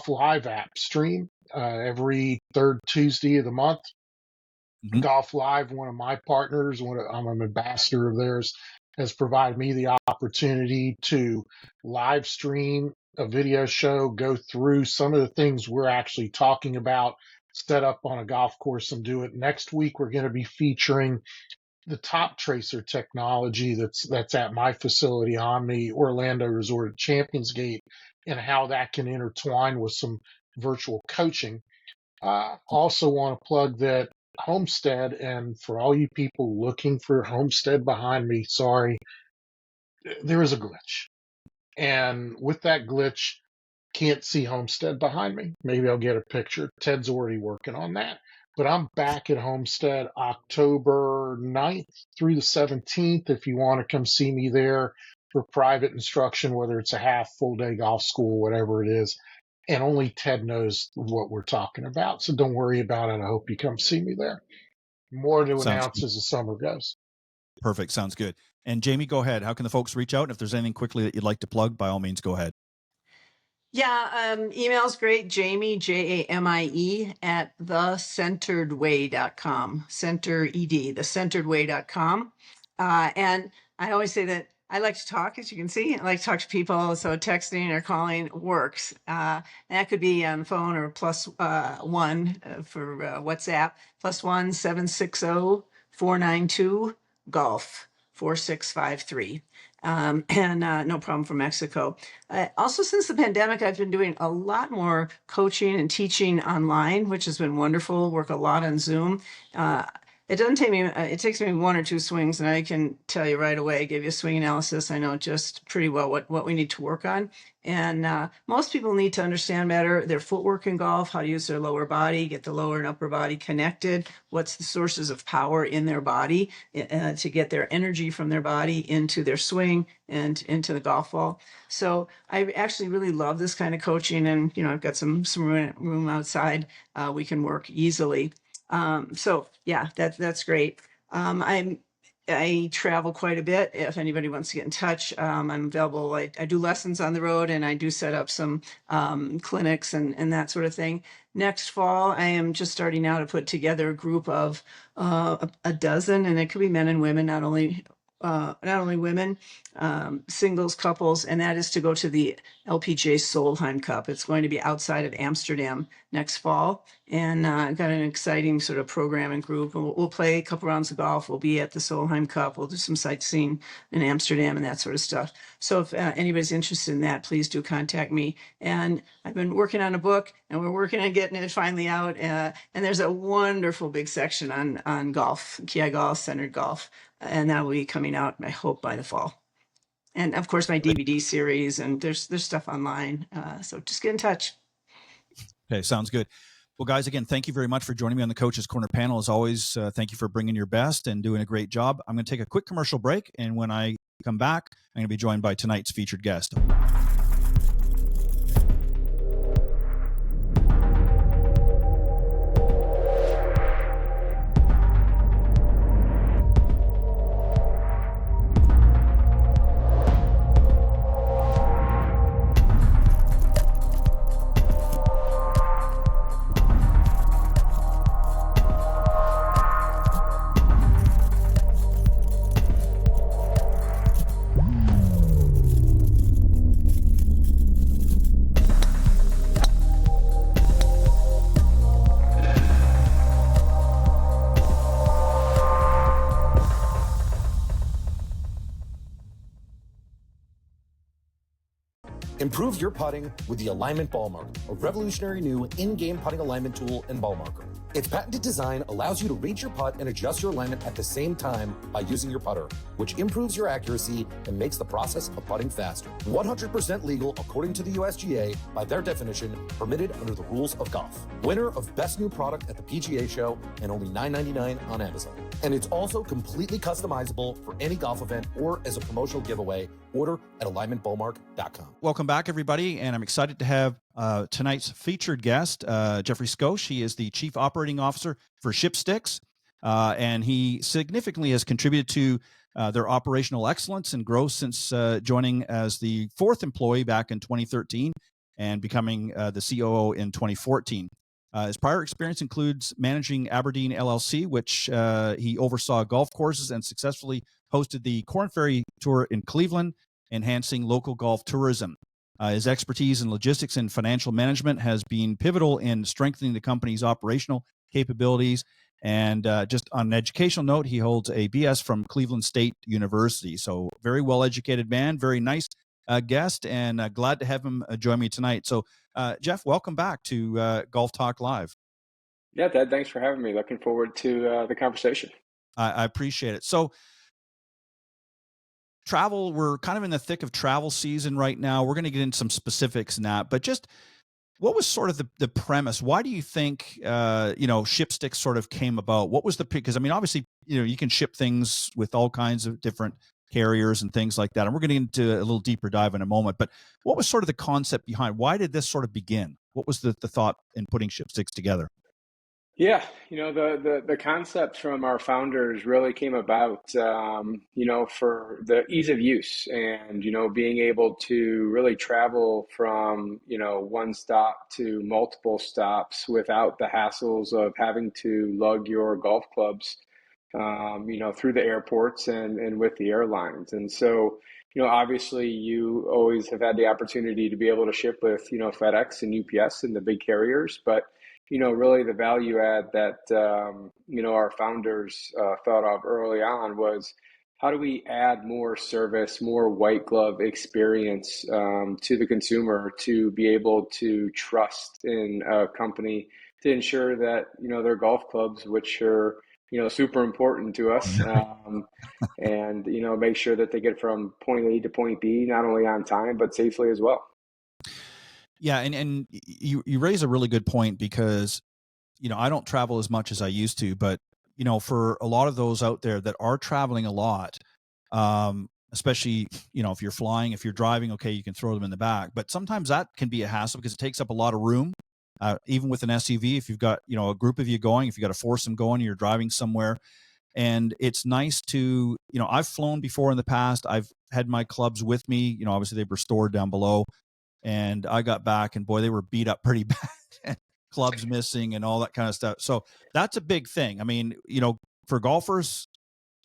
Live app stream every third Tuesday of the month. Mm-hmm. Golf Live, one of my partners, I'm an ambassador of theirs, has provided me the opportunity to live stream a video show, go through some of the things we're actually talking about, set up on a golf course and do it. Next week, we're going to be featuring the top tracer technology that's at my facility on the Orlando Resort at Champions Gate and how that can intertwine with some virtual coaching. Also want to plug that Homestead, and for all you people looking for Homestead behind me, sorry, there is a glitch. And with that glitch, can't see Homestead behind me. Maybe I'll get a picture. Ted's already working on that. But I'm back at Homestead October 9th through the 17th if you want to come see me there for private instruction, whether it's a half, full day golf school, whatever it is. And only Ted knows what we're talking about. So don't worry about it. I hope you come see me there. More to announce as the summer goes. Perfect. Sounds good. And Jamie, go ahead. How can the folks reach out? And if there's anything quickly that you'd like to plug, by all means, go ahead. Yeah, email's great. Jamie, Jamie, at thecenteredway.com. thecenteredway.com. And I always say that I like to talk, as you can see. I like to talk to people, so texting or calling works. That could be on the phone or +1 for WhatsApp, +1 760 492 golf 4653. And no problem from Mexico. Also, since the pandemic, I've been doing a lot more coaching and teaching online, which has been wonderful. Work a lot on Zoom. It doesn't take me, it takes me 1 or 2 swings, and I can tell you right away, give you a swing analysis. I know just pretty well what we need to work on. And most people need to understand better their footwork in golf, how to use their lower body, get the lower and upper body connected, what's the sources of power in their body to get their energy from their body into their swing and into the golf ball. So I actually really love this kind of coaching, and I've got some room outside. We can work easily. So yeah, that's great. I travel quite a bit. If anybody wants to get in touch, I'm available. I do lessons on the road, and I do set up some clinics and that sort of thing. Next fall, I am just starting now to put together a group of a dozen, and it could be men and women, not only not only women, singles, couples, and that is to go to the LPGA Solheim Cup. It's going to be outside of Amsterdam next fall, and got an exciting sort of program and group. We'll play a couple rounds of golf. We'll be at the Solheim Cup. We'll do some sightseeing in Amsterdam and that sort of stuff. So if anybody's interested in that, please do contact me. And I've been working on a book, and we're working on getting it finally out. And there's a wonderful big section on golf, Ki golf, centered golf, and that will be coming out, I hope, by the fall. And of course, my DVD series, and there's stuff online. So just get in touch. Okay, sounds good. Well, guys, again, thank you very much for joining me on the Coach's Corner panel. As always, thank you for bringing your best and doing a great job. I'm going to take a quick commercial break, and when I come back, I'm going to be joined by tonight's featured guest. Improve your putting with the Alignment Ball Marker, a revolutionary new in-game putting alignment tool and ball marker. Its patented design allows you to read your putt and adjust your alignment at the same time by using your putter, which improves your accuracy and makes the process of putting faster. 100% legal according to the USGA, by their definition, permitted under the rules of golf. Winner of Best New Product at the PGA Show and only $9.99 on Amazon. And it's also completely customizable for any golf event or as a promotional giveaway. Order at alignmentballmark.com. Welcome back, everybody, and I'm excited to have tonight's featured guest, Geoffrey Skoch. He is the Chief Operating Officer for Ship Sticks, and he significantly has contributed to their operational excellence and growth since joining as the fourth employee back in 2013 and becoming the COO in 2014. His prior experience includes managing Aberdeen LLC, which he oversaw golf courses and successfully hosted the Corn Ferry Tour in Cleveland, enhancing local golf tourism. His expertise in logistics and financial management has been pivotal in strengthening the company's operational capabilities. And just on an educational note, he holds a BS from Cleveland State University. So very well-educated man, very nice guest, and glad to have him join me tonight. So, Jeff, welcome back to Golf Talk Live. Yeah, Ted, thanks for having me. Looking forward to the conversation. I appreciate it. So, travel, we're kind of in the thick of travel season right now. We're going to get into some specifics in that, but just what was sort of the premise? Why do you think, Ship Sticks sort of came about? What was because I mean, obviously, you can ship things with all kinds of different carriers and things like that. And we're going to get into a little deeper dive in a moment, but what was sort of the concept behind, why did this sort of begin? What was the thought in putting Ship Sticks together? Yeah, the concept from our founders really came about, for the ease of use and, being able to really travel from, one stop to multiple stops without the hassles of having to lug your golf clubs, through the airports and with the airlines. And so, obviously you always have had the opportunity to be able to ship with, FedEx and UPS and the big carriers, but really the value add that, our founders thought of early on was how do we add more service, more white glove experience to the consumer to be able to trust in a company to ensure that, their golf clubs, which are, super important to us, and, make sure that they get from point A to point B, not only on time, but safely as well. Yeah, and you raise a really good point because, I don't travel as much as I used to, but, for a lot of those out there that are traveling a lot, especially, if you're flying, if you're driving, okay, you can throw them in the back, but sometimes that can be a hassle because it takes up a lot of room. Even with an SUV, if you've got, a group of you going, if you got a foursome going, you're driving somewhere. And it's nice to, I've flown before in the past. I've had my clubs with me, obviously they were stored down below. And I got back and boy, they were beat up pretty bad, clubs missing and all that kind of stuff. So that's a big thing. I mean, for golfers,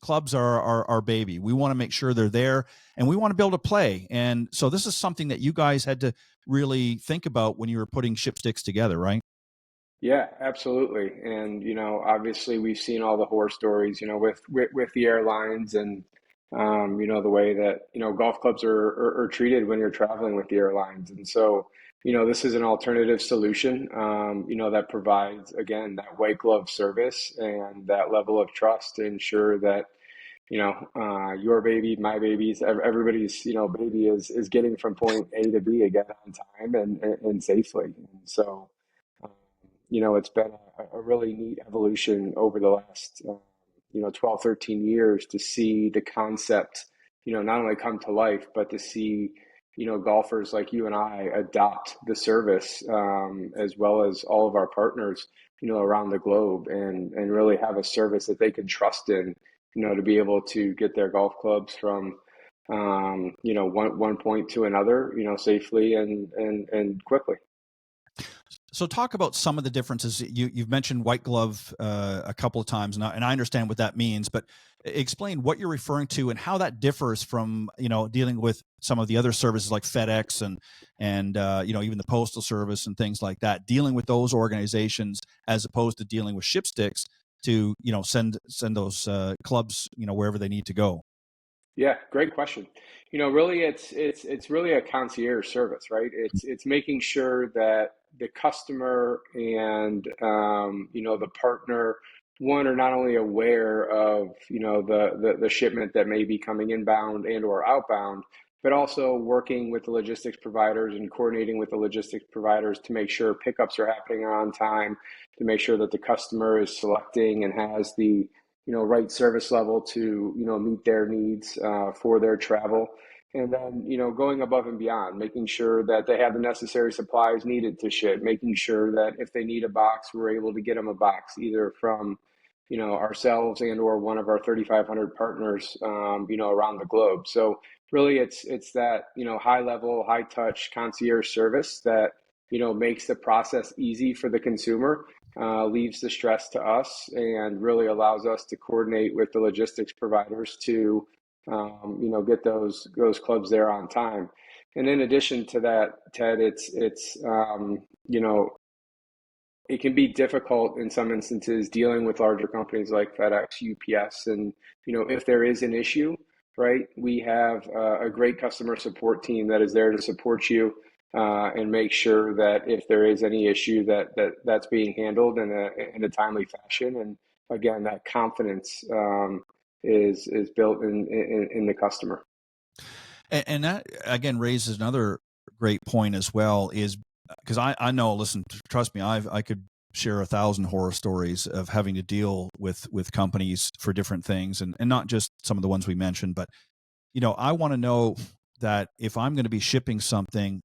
clubs are our baby. We want to make sure they're there, and we want to be able to play. And so this is something that you guys had to really think about when you were putting Ship Sticks together, right? Yeah, absolutely. And, obviously we've seen all the horror stories, with the airlines and, the way that, golf clubs are treated when you're traveling with the airlines. And so, this is an alternative solution, that provides, again, that white glove service and that level of trust to ensure that, your baby, my babies, everybody's, baby is getting from point A to B again on time and safely. And so, um, it's been a really neat evolution over the last, 12, 13 years to see the concept, not only come to life, but to see, golfers like you and I adopt the service, as well as all of our partners, around the globe and really have a service that they can trust in, to be able to get their golf clubs from, one point to another, safely and quickly. So talk about some of the differences. You've mentioned white glove a couple of times, and I understand what that means, but explain what you're referring to and how that differs from, dealing with some of the other services like FedEx and even the Postal Service and things like that, dealing with those organizations as opposed to dealing with Ship Sticks to, send those clubs, wherever they need to go. Yeah, great question. Really, it's really a concierge service, right? It's making sure that the customer and the partner, one, are not only aware of the shipment that may be coming inbound and or outbound, but also working with the logistics providers and coordinating with the logistics providers to make sure pickups are happening on time, to make sure that the customer is selecting and has the right service level to, meet their needs for their travel. And then, going above and beyond, making sure that they have the necessary supplies needed to ship, making sure that if they need a box, we're able to get them a box, either from, ourselves and or one of our 3,500 partners, around the globe. So really it's that, high level, high touch concierge service that, makes the process easy for the consumer, leaves the stress to us, and really allows us to coordinate with the logistics providers to, get those clubs there on time. And in addition to that, Ted, it's it can be difficult in some instances dealing with larger companies like FedEx, UPS, and if there is an issue, right? We have a great customer support team that is there to support you, and make sure that if there is any issue that's being handled in a timely fashion. And again, that confidence, is built in the customer. And that again raises another great point as well, is because I know, listen, trust me, I could share 1,000 horror stories of having to deal with companies for different things, and not just some of the ones we mentioned, but I want to know that if I'm going to be shipping something,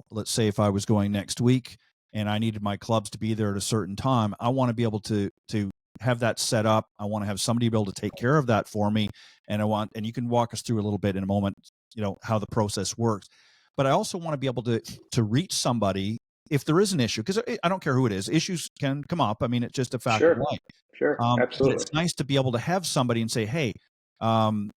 let's say if I was going next week and I needed my clubs to be there at a certain time, I want to be able to have that set up. I want to have somebody be able to take care of that for me, and you can walk us through a little bit in a moment, how the process works. But I also want to be able to reach somebody if there is an issue, because I don't care who it is. Issues can come up. I mean, it's just a fact of life. Sure, But absolutely. it's nice to be able to have somebody and say, hey, um,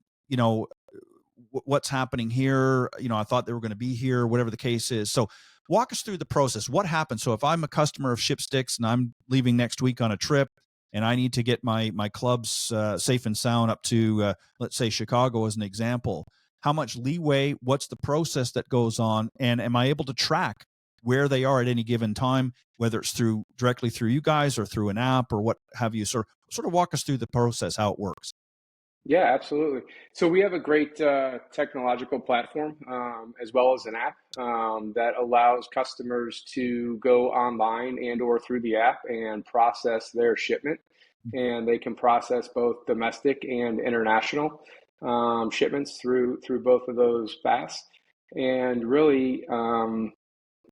what's happening here? I thought they were going to be here, whatever the case is. So walk us through the process. What happens? So if I'm a customer of Ship Sticks and I'm leaving next week on a trip and I need to get my clubs safe and sound up to, let's say, Chicago as an example, how much leeway, what's the process that goes on? And am I able to track where they are at any given time, whether it's directly through you guys or through an app or what have you? Sort of walk us through the process, how it works. Yeah, absolutely. So we have a great technological platform, as well as an app, that allows customers to go online and or through the app and process their shipment. And they can process both domestic and international shipments through both of those paths. And really,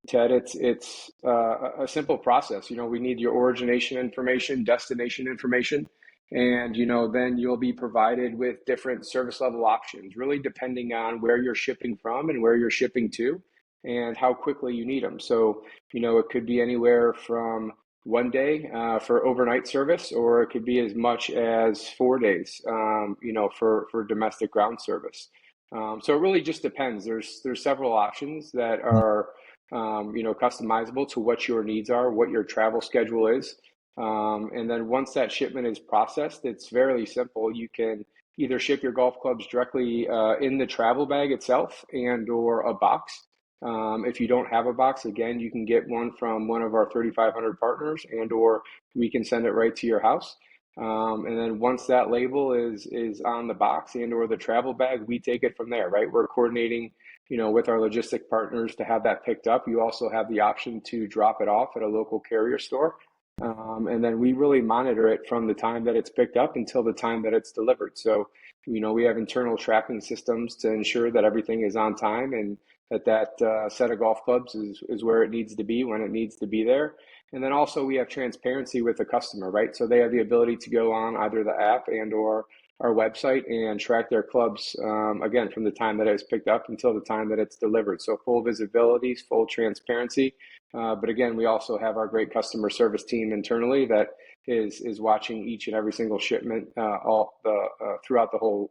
Ted, it's a simple process. We need your origination information, destination information, and then you'll be provided with different service level options, really depending on where you're shipping from and where you're shipping to, and how quickly you need them. So it could be anywhere from one day for overnight service, or it could be as much as 4 days, for domestic ground service. So it really just depends. There's several options that are, customizable to what your needs are, what your travel schedule is. And then once that shipment is processed, it's fairly simple. You can either ship your golf clubs directly in the travel bag itself and or a box. If you don't have a box, again, you can get one from one of our 3,500 partners, and or we can send it right to your house. And then once that label is on the box and or the travel bag, we take it from there, right? We're coordinating, with our logistic partners to have that picked up. You also have the option to drop it off at a local carrier store. And then we really monitor it from the time that it's picked up until the time that it's delivered. So, we have internal tracking systems to ensure that everything is on time and that set of golf clubs is where it needs to be when it needs to be there. And then also we have transparency with the customer, right? So they have the ability to go on either the app and or our website and track their clubs, again, from the time that it's picked up until the time that it's delivered. So full visibility, full transparency. But again, we also have our great customer service team internally that is watching each and every single shipment throughout the whole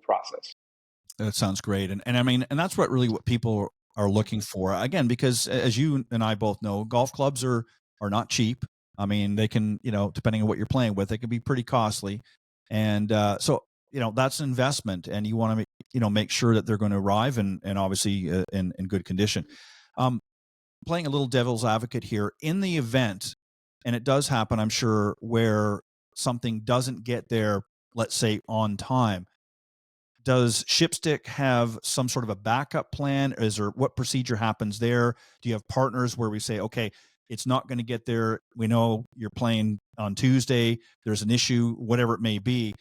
process. That sounds great. And I mean, and that's what people are looking for. Again, because as you and I both know, golf clubs are not cheap. I mean, they can, depending on what you're playing with, they can be pretty costly. And so, that's an investment, and you want to make sure that they're going to arrive and obviously in good condition. Playing a little devil's advocate here, in the event, and it does happen, I'm sure, where something doesn't get there, let's say on time, does ShipStick have some sort of a backup plan? What procedure happens there? Do you have partners where we say, okay, it's not going to get there. We know you're playing on Tuesday. There's an issue, whatever it may be.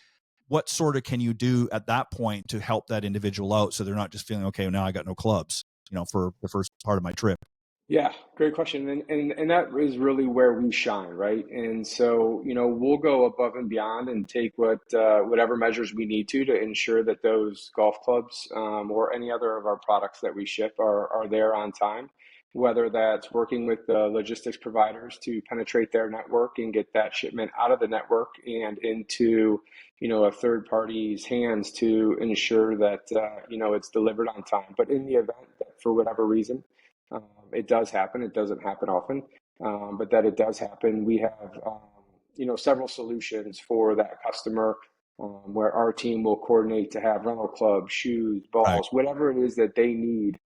What sort of can you do at that point to help that individual out so they're not just feeling, okay, now I got no clubs, for the first part of my trip? Yeah, great question. And that is really where we shine, right? And so, we'll go above and beyond and take whatever measures we need to ensure that those golf clubs or any other of our products that we ship are there on time, whether that's working with the logistics providers to penetrate their network and get that shipment out of the network and into, a third party's hands to ensure that, it's delivered on time. But in the event that for whatever reason, it does happen. It doesn't happen often, but that it does happen. We have, several solutions for that customer where our team will coordinate to have rental clubs, shoes, balls, Right. whatever it is that they need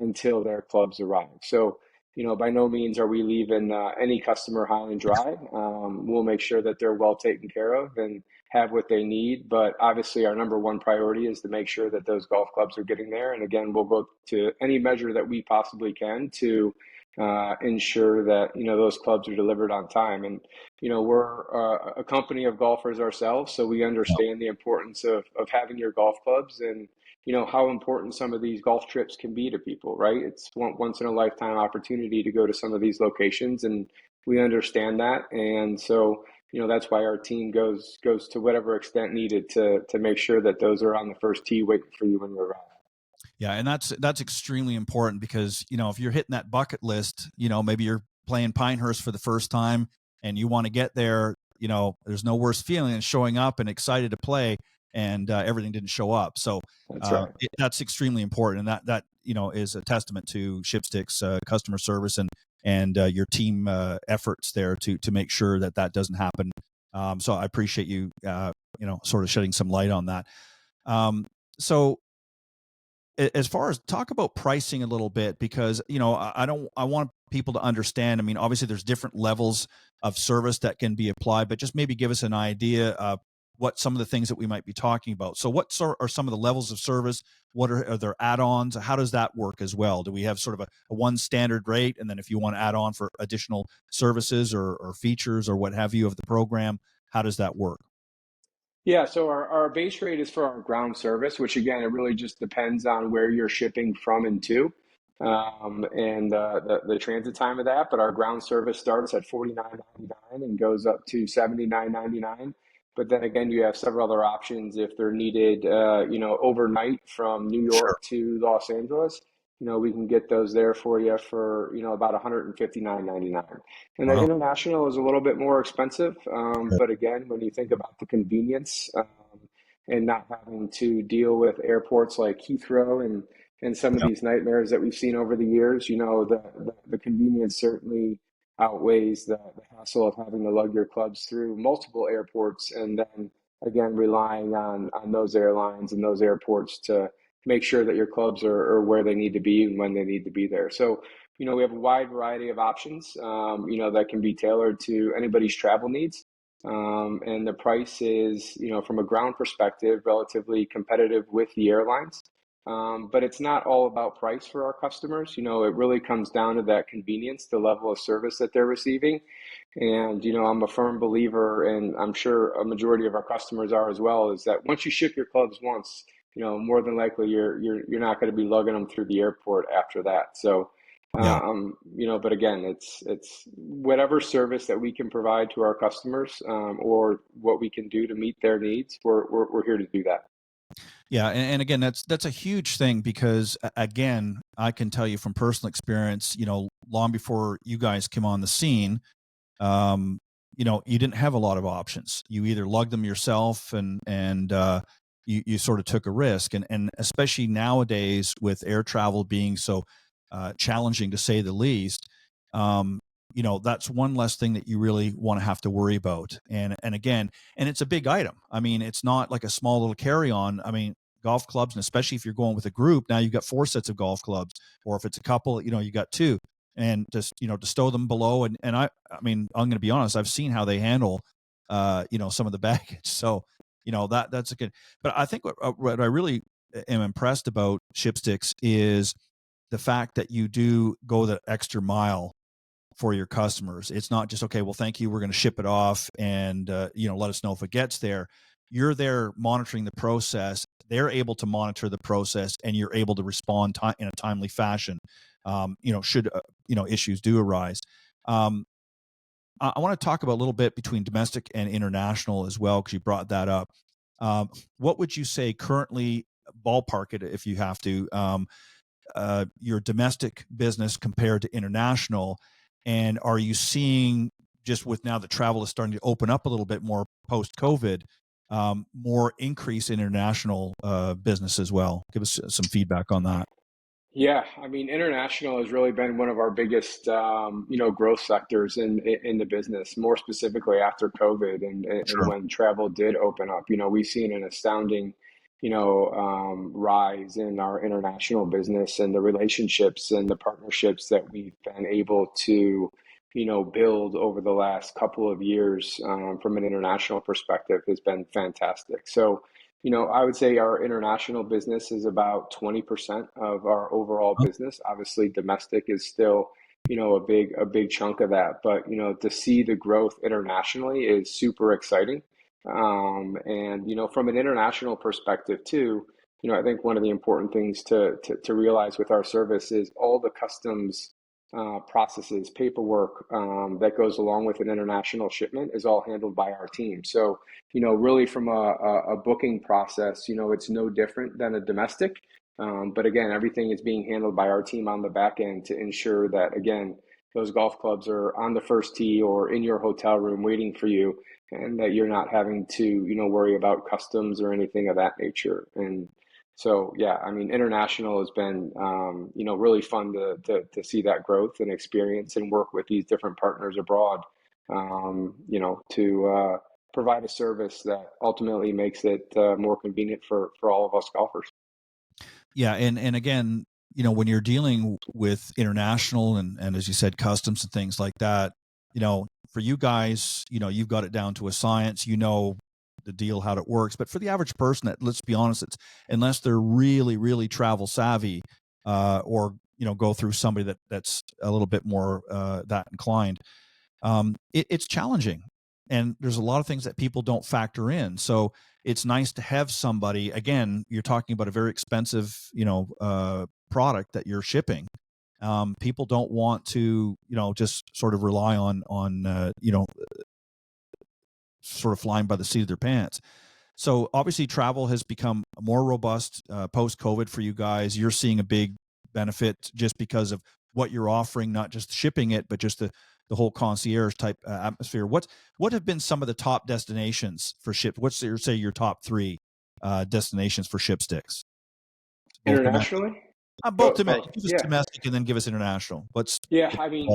until their clubs arrive. So, by no means are we leaving any customer high and dry. We'll make sure that they're well taken care of and have what they need. But obviously our number one priority is to make sure that those golf clubs are getting there. And again, we'll go to any measure that we possibly can to ensure that, those clubs are delivered on time. And, we're a company of golfers ourselves, so we understand the importance of having your golf clubs and, how important some of these golf trips can be to people, right? It's once in a lifetime opportunity to go to some of these locations, and we understand that. And so, that's why our team goes to whatever extent needed to make sure that those are on the first tee waiting for you when you arrive. Yeah, and that's extremely important because, if you're hitting that bucket list, maybe you're playing Pinehurst for the first time and you want to get there, there's no worse feeling than showing up and excited to play and everything didn't show up. So That's right. that's extremely important, and that is a testament to ShipStick's customer service and your team efforts there to make sure that doesn't happen. So I appreciate you sort of shedding some light on that. So as far as talk about pricing a little bit, because I want people to understand. I mean, obviously there's different levels of service that can be applied, but just maybe give us an idea of what some of the things that we might be talking about. So what are some of the levels of service? What are there add-ons? How does that work as well? Do we have sort of a one standard rate, and then if you want to add on for additional services or features or what have you of the program, how does that work? Yeah, so our base rate is for our ground service, which again, it really just depends on where you're shipping from and to, and the transit time of that. But our ground service starts at $49.99 and goes up to $79.99. But then again, you have several other options if they're needed, overnight from New Sure. York to Los Angeles. we can get those there for you for, about $159.99. And the Wow. international is a little bit more expensive. Good. But again, when you think about the convenience, and not having to deal with airports like Heathrow and some of Yep. these nightmares that we've seen over the years, the convenience certainly outweighs the hassle of having to lug your clubs through multiple airports and then again relying on those airlines and those airports to make sure that your clubs are where they need to be and when they need to be there. So, we have a wide variety of options, that can be tailored to anybody's travel needs. And the price is, from a ground perspective, relatively competitive with the airlines. But it's not all about price for our customers. It really comes down to that convenience, the level of service that they're receiving. And, I'm a firm believer, and I'm sure a majority of our customers are as well, is that once you ship your clubs once, more than likely you're not going to be lugging them through the airport after that. So, Yeah. but again, it's whatever service that we can provide to our customers, or what we can do to meet their needs. We're here to do that. Yeah, and again, that's a huge thing because again, I can tell you from personal experience, long before you guys came on the scene, you didn't have a lot of options. You either lugged them yourself, and you sort of took a risk, and especially nowadays with air travel being so challenging to say the least. That's one less thing that you really want to have to worry about. And again, and it's a big item. I mean, it's not like a small little carry-on. I mean, golf clubs, and especially if you're going with a group, now you've got 4 sets of golf clubs, or if it's a couple, you got 2, and just to stow them below. And I mean, I'm going to be honest, I've seen how they handle, some of the baggage. So, that's a good. But I think what I really am impressed about Ship Sticks is the fact that you do go the extra mile for your customers. It's not just, okay, well, thank you, we're going to ship it off, and let us know if it gets there. You're there monitoring the process. They're able to monitor the process, and you're able to respond in a timely fashion. Should issues do arise. I want to talk about a little bit between domestic and international as well, because you brought that up. What would you say currently, ballpark it if you have to, your domestic business compared to international? And are you seeing, just with now that travel is starting to open up a little bit more post-COVID, more increase in international business as well? Give us some feedback on that. Yeah, I mean, international has really been one of our biggest, growth sectors in the business, more specifically after COVID and Sure. when travel did open up. We've seen an astounding, rise in our international business, and the relationships and the partnerships that we've been able to, build over the last couple of years, from an international perspective has been fantastic. So, I would say our international business is about 20% of our overall Huh? business. Obviously, domestic is still, a big chunk of that. But, to see the growth internationally is super exciting. And, from an international perspective too, I think one of the important things to realize with our service is all the customs processes, paperwork, that goes along with an international shipment is all handled by our team. So, really from a booking process, it's no different than a domestic. But again, everything is being handled by our team on the back end to ensure that, again, those golf clubs are on the first tee or in your hotel room waiting for you, and that you're not having to, worry about customs or anything of that nature. And so, yeah, I mean, international has been, really fun to see that growth and experience and work with these different partners abroad, to provide a service that ultimately makes it more convenient for all of us golfers. Yeah, and again, when you're dealing with international and as you said, customs and things like that, for you guys, you've got it down to a science. The deal, how it works. But for the average person, let's be honest, it's unless they're really, really travel savvy, or go through somebody that's a little bit more that inclined. It's challenging, and there's a lot of things that people don't factor in. So it's nice to have somebody. Again, you're talking about a very expensive, product that you're shipping. People don't want to, just sort of rely on sort of flying by the seat of their pants. So obviously travel has become more robust post-COVID for you guys. You're seeing a big benefit just because of what you're offering, not just shipping it, but just the whole concierge type atmosphere. What have been some of the top destinations for ship? What's your top three destinations for Ship Sticks? Both domestic, Internationally? both domestic. Both. Give us Yeah. domestic and then give us international. What's Yeah, the I mean,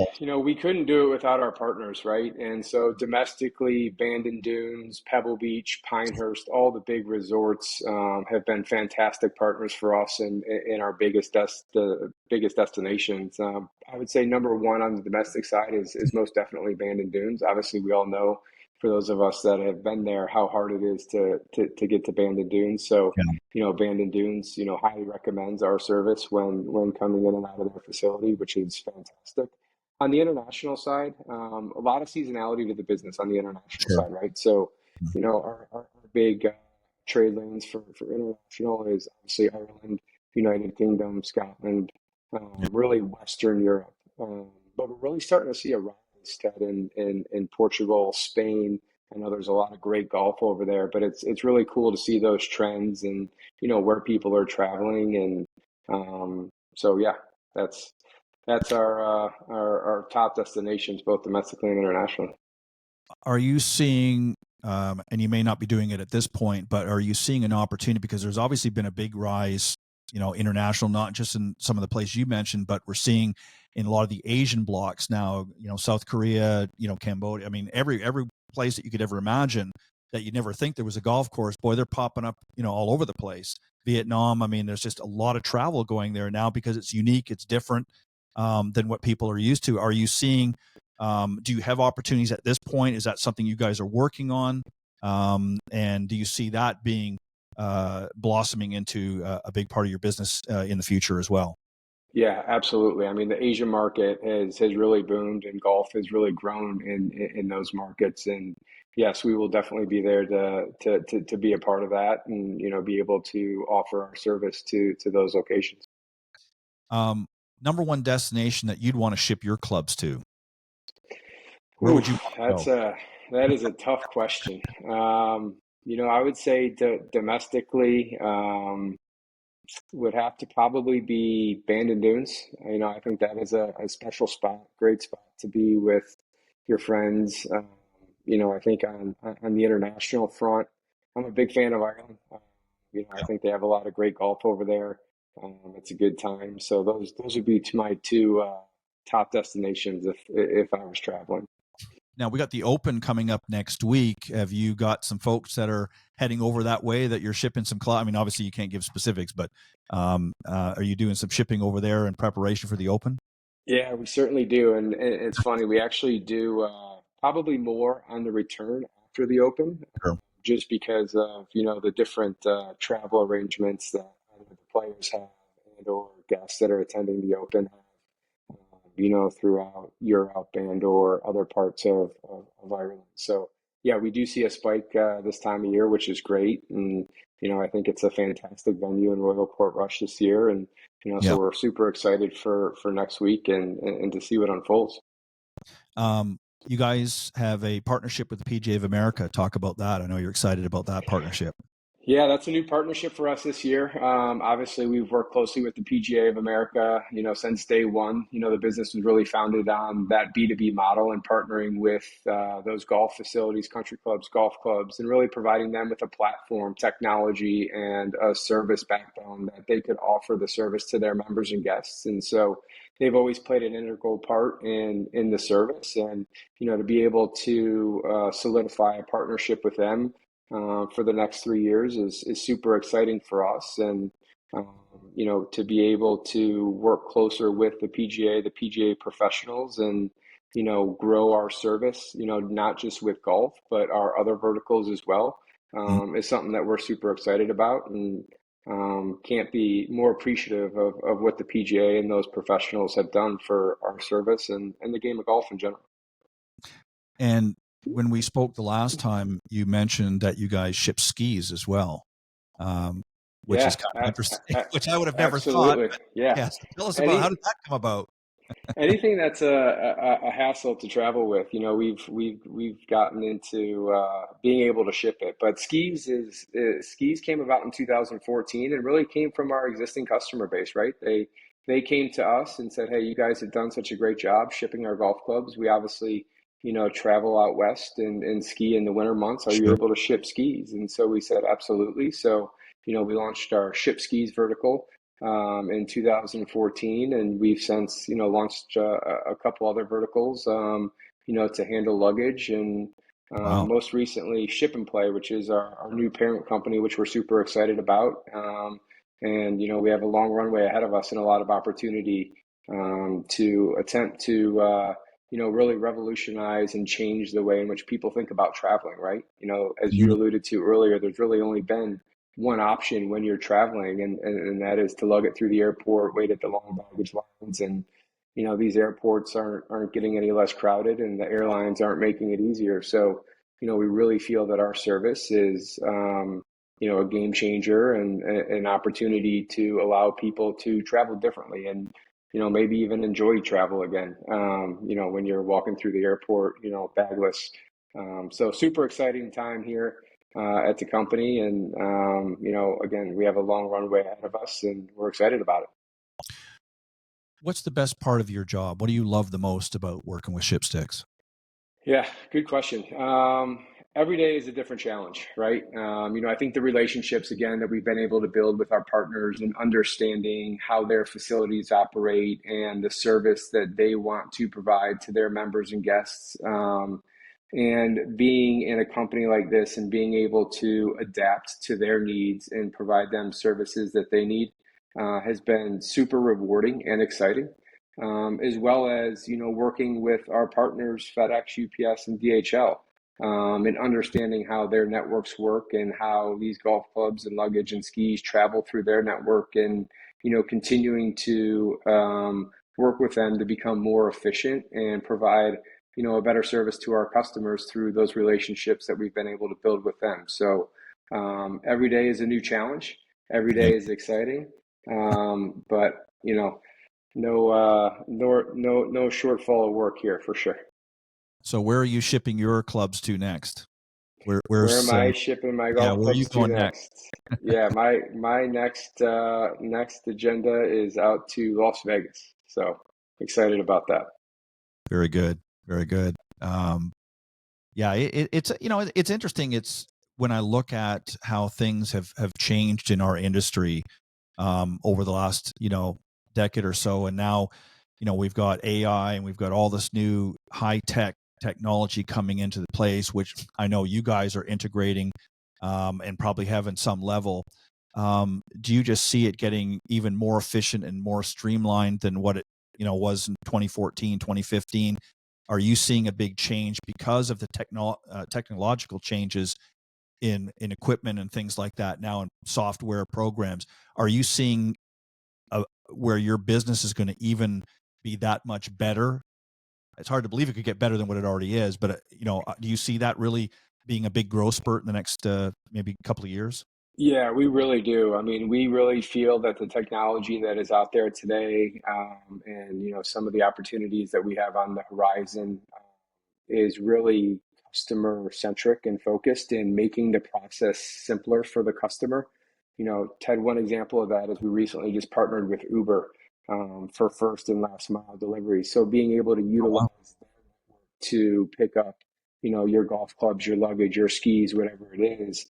we couldn't do it without our partners, right? And so domestically, Bandon Dunes, Pebble Beach, Pinehurst, all the big resorts have been fantastic partners for us in our the biggest destinations. I would say number one on the domestic side is most definitely Bandon Dunes. Obviously, we all know, for those of us that have been there, how hard it is to get to Bandon Dunes. So, yeah, Bandon Dunes, highly recommends our service when coming in and out of their facility, which is fantastic. On the international side, a lot of seasonality to the business on the international sure. side, right? So, our big trade lanes for international is obviously Ireland, United Kingdom, Scotland, Yeah. really Western Europe. But we're really starting to see a rise, Ted, in Portugal, Spain. I know there's a lot of great golf over there, but it's really cool to see those trends and where people are traveling, and so yeah, that's our top destinations, both domestically and internationally. Are you seeing, and you may not be doing it at this point, but are you seeing an opportunity, because there's obviously been a big rise, international, not just in some of the places you mentioned, but we're seeing in a lot of the Asian blocks now, South Korea, Cambodia. I mean, every place that you could ever imagine that you'd never think there was a golf course, boy, they're popping up, all over the place. Vietnam, I mean, there's just a lot of travel going there now because it's unique, it's different than what people are used to. Are you seeing, do you have opportunities at this point? Is that something you guys are working on? And do you see that being blossoming into a big part of your business in the future as well? Yeah, absolutely. I mean, the Asian market has really boomed, and golf has really grown in those markets. And yes, we will definitely be there to be a part of that, and be able to offer our service to those locations. Number one destination that you'd want to ship your clubs to? Where would you Oof, want to go? that is a tough question. I would say domestically, would have to probably be Bandon Dunes. I think that is a special spot, great spot to be with your friends. I think on the international front, I'm a big fan of Ireland. I think they have a lot of great golf over there. It's a good time. So those would be my two top destinations if I was traveling. Now we got the Open coming up next week. Have you got some folks that are heading over that way that you're shipping some clubs? I mean, obviously you can't give specifics, but are you doing some shipping over there in preparation for the Open? Yeah, we certainly do. And it's funny, we actually do probably more on the return after the Open, Sure. just because of, the different travel arrangements that either the players have and or guests that are attending the Open have, throughout Europe and or other parts of Ireland. So yeah, we do see a spike this time of year, which is great. And, I think it's a fantastic venue in Royal Portrush this year. And, Yeah. so we're super excited for next week and to see what unfolds. You guys have a partnership with the PGA of America. Talk about that. I know you're excited about that partnership. Yeah, that's a new partnership for us this year. Obviously, we've worked closely with the PGA of America, since day one. The business was really founded on that B2B model and partnering with those golf facilities, country clubs, golf clubs, and really providing them with a platform, technology, and a service backbone that they could offer the service to their members and guests. And so they've always played an integral part in the service. And, to be able to solidify a partnership with them for the next 3 years is super exciting for us. And, to be able to work closer with the PGA professionals and, grow our service, not just with golf, but our other verticals as well, is something that we're super excited about. And can't be more appreciative of what the PGA and those professionals have done for our service and the game of golf in general. And when we spoke the last time, you mentioned that you guys ship skis as well, which is kind of interesting, which I would have never thought. Absolutely. Yeah. Yes, tell us about how did that come about? Anything that's a hassle to travel with, we've gotten into being able to ship it. But skis came about in 2014 and really came from our existing customer base, right? they came to us and said, hey, you guys have done such a great job shipping our golf clubs. We obviously, travel out west and ski in the winter months. Are you Sure. able to ship skis? And so we said, absolutely. So, we launched our Ship Skis vertical in 2014, and we've since, launched a couple other verticals, to handle luggage, and Wow. most recently Ship and Play, which is our new parent company, which we're super excited about. And we have a long runway ahead of us and a lot of opportunity to attempt to really revolutionize and change the way in which people think about traveling. Right? As you Mhm. alluded to earlier, there's really only been one option when you're traveling, and that is to lug it through the airport, wait at the long baggage lines, and these airports aren't getting any less crowded, and the airlines aren't making it easier. So we really feel that our service is a game changer and an opportunity to allow people to travel differently and maybe even enjoy travel again. When you're walking through the airport, bagless. So super exciting time here at the company, and again, we have a long runway ahead of us, and we're excited about it. What's the best part of your job? What do you love the most about working with Ship Sticks? Yeah, good question. Every day is a different challenge, right? I think the relationships, again, that we've been able to build with our partners and understanding how their facilities operate and the service that they want to provide to their members and guests. And being in a company like this and being able to adapt to their needs and provide them services that they need has been super rewarding and exciting, as well as working with our partners FedEx, UPS, and DHL, and understanding how their networks work and how these golf clubs and luggage and skis travel through their network, and continuing to work with them to become more efficient and provide a better service to our customers through those relationships that we've been able to build with them. So every day is a new challenge. Every Okay. day is exciting, but no shortfall of work here for sure. So where are you shipping your clubs to next? Where am Where's I shipping my yeah, golf where are you clubs to going next? next? Yeah, my next agenda is out to Las Vegas. So excited about that. Very good. Very good. Yeah, it's it's interesting. It's when I look at how things have changed in our industry over the last decade or so, and now we've got AI and we've got all this new high tech technology coming into the place, which I know you guys are integrating and probably have in some level. Do you just see it getting even more efficient and more streamlined than what it was in 2014, 2015? Are you seeing a big change because of the technological changes in equipment and things like that now, in software programs? Are you seeing where your business is going to even be that much better? It's hard to believe it could get better than what it already is, but do you see that really being a big growth spurt in the next maybe couple of years? Yeah, we really do. I mean, we really feel that the technology that is out there today, and some of the opportunities that we have on the horizon, is really customer centric and focused in making the process simpler for the customer. Ted, one example of that is we recently just partnered with Uber for first and last mile delivery. So being able to Oh, utilize wow. to pick up, your golf clubs, your luggage, your skis, whatever it is,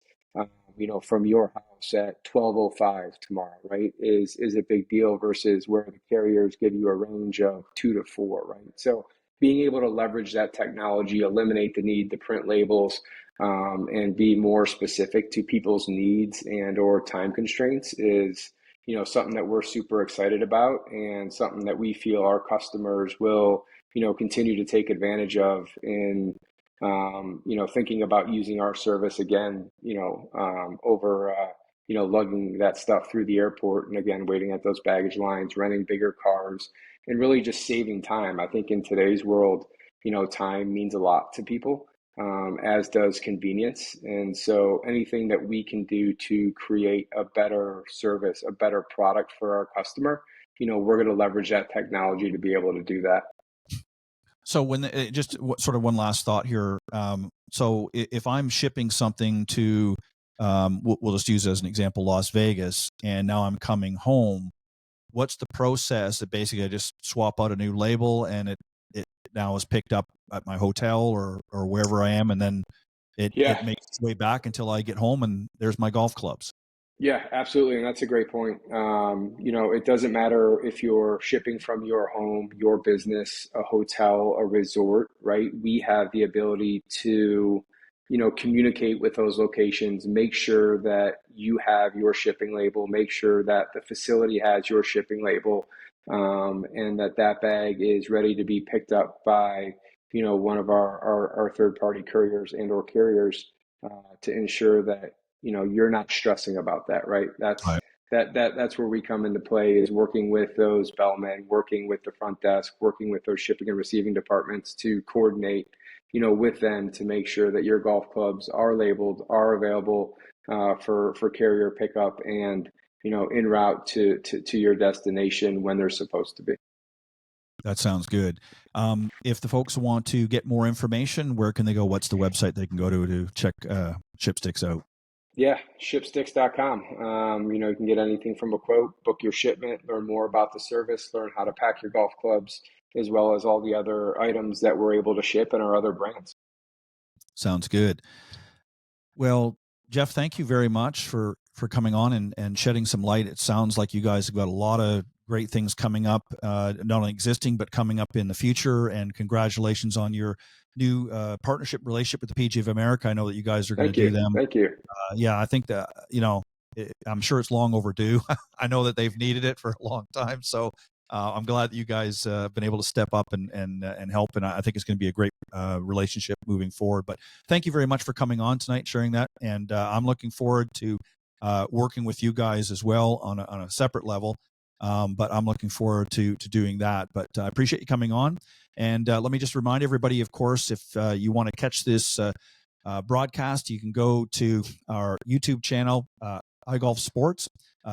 from your house at 12:05 tomorrow, right, is a big deal versus where the carriers give you a range of 2 to 4, right? So being able to leverage that technology, eliminate the need to print labels, and be more specific to people's needs and or time constraints is, something that we're super excited about and something that we feel our customers will, continue to take advantage of in, thinking about using our service again, over, lugging that stuff through the airport and again, waiting at those baggage lines, renting bigger cars, and really just saving time. I think in today's world, time means a lot to people, as does convenience. And so anything that we can do to create a better service, a better product for our customer, we're going to leverage that technology to be able to do that. So when just sort of one last thought here. So if I'm shipping something to, we'll just use as an example, Las Vegas, and now I'm coming home, what's the process that basically I just swap out a new label and it now is picked up at my hotel or wherever I am, and then it makes its way back until I get home and there's my golf clubs. Yeah, absolutely. And that's a great point. It doesn't matter if you're shipping from your home, your business, a hotel, a resort, right? We have the ability to, communicate with those locations, make sure that you have your shipping label, make sure that the facility has your shipping label, and that bag is ready to be picked up by, one of our third-party couriers and or carriers, to ensure that you're not stressing about that, right? Right. That's where we come into play, is working with those bellmen, working with the front desk, working with those shipping and receiving departments to coordinate, with them to make sure that your golf clubs are labeled, are available for carrier pickup, and en route to your destination when they're supposed to be. That sounds good. If the folks want to get more information, where can they go? What's the website they can go to check Ship Sticks out? Yeah, shipsticks.com. You can get anything from a quote, book your shipment, learn more about the service, learn how to pack your golf clubs, as well as all the other items that we're able to ship in our other brands. Sounds good. Well, Jeff, thank you very much for coming on and shedding some light. It sounds like you guys have got a lot of great things coming up, not only existing, but coming up in the future. And congratulations on your new partnership relationship with the PGA of America. I know that you guys are going to do them. Thank you. Yeah, I think that, I'm sure it's long overdue. I know that they've needed it for a long time. So I'm glad that you guys have been able to step up and help. And I think it's going to be a great relationship moving forward. But thank you very much for coming on tonight, sharing that. And I'm looking forward to working with you guys as well on a separate level. But I'm looking forward to doing that. But I appreciate you coming on. And let me just remind everybody, of course, if you want to catch this broadcast, you can go to our YouTube channel, iGolf Sports,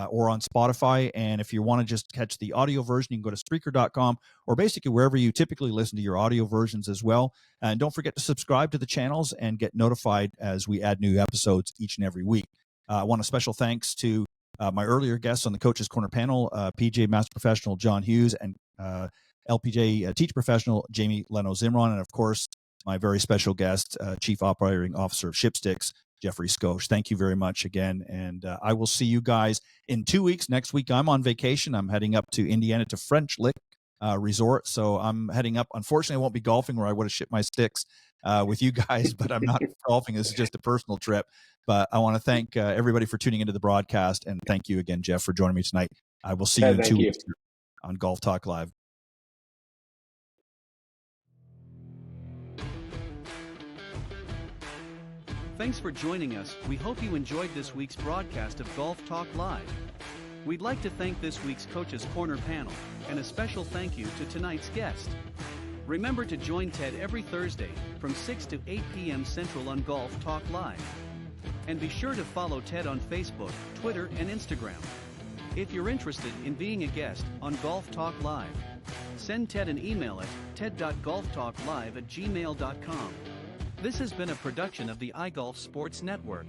or on Spotify. And if you want to just catch the audio version, you can go to Spreaker.com, or basically wherever you typically listen to your audio versions as well. And don't forget to subscribe to the channels and get notified as we add new episodes each and every week. I want a special thanks to my earlier guests on the Coaches Corner panel, PGA Master Professional John Hughes and LPGA Teacher Professional Jamie Leno Zimron, and of course, my very special guest, Chief Operating Officer of Ship Sticks, Geoffrey Skoch. Thank you very much again, and I will see you guys in 2 weeks. Next week, I'm on vacation. I'm heading up to Indiana to French Lick Resort, so I'm heading up. Unfortunately, I won't be golfing where I would have shipped my sticks with you guys, but I'm not golfing. This is just a personal trip. But I want to thank everybody for tuning into the broadcast, and thank you again, Jeff, for joining me tonight. I will see you in 2 weeks on Golf Talk Live. Thanks for joining us. We hope you enjoyed this week's broadcast of Golf Talk Live. We'd like to thank this week's Coaches Corner panel, and a special thank you to tonight's guest. Remember to join Ted every Thursday from 6 to 8 p.m. Central on Golf Talk Live. And be sure to follow Ted on Facebook, Twitter, and Instagram. If you're interested in being a guest on Golf Talk Live, send Ted an email at ted.golftalklive@gmail.com. This has been a production of the iGolf Sports Network.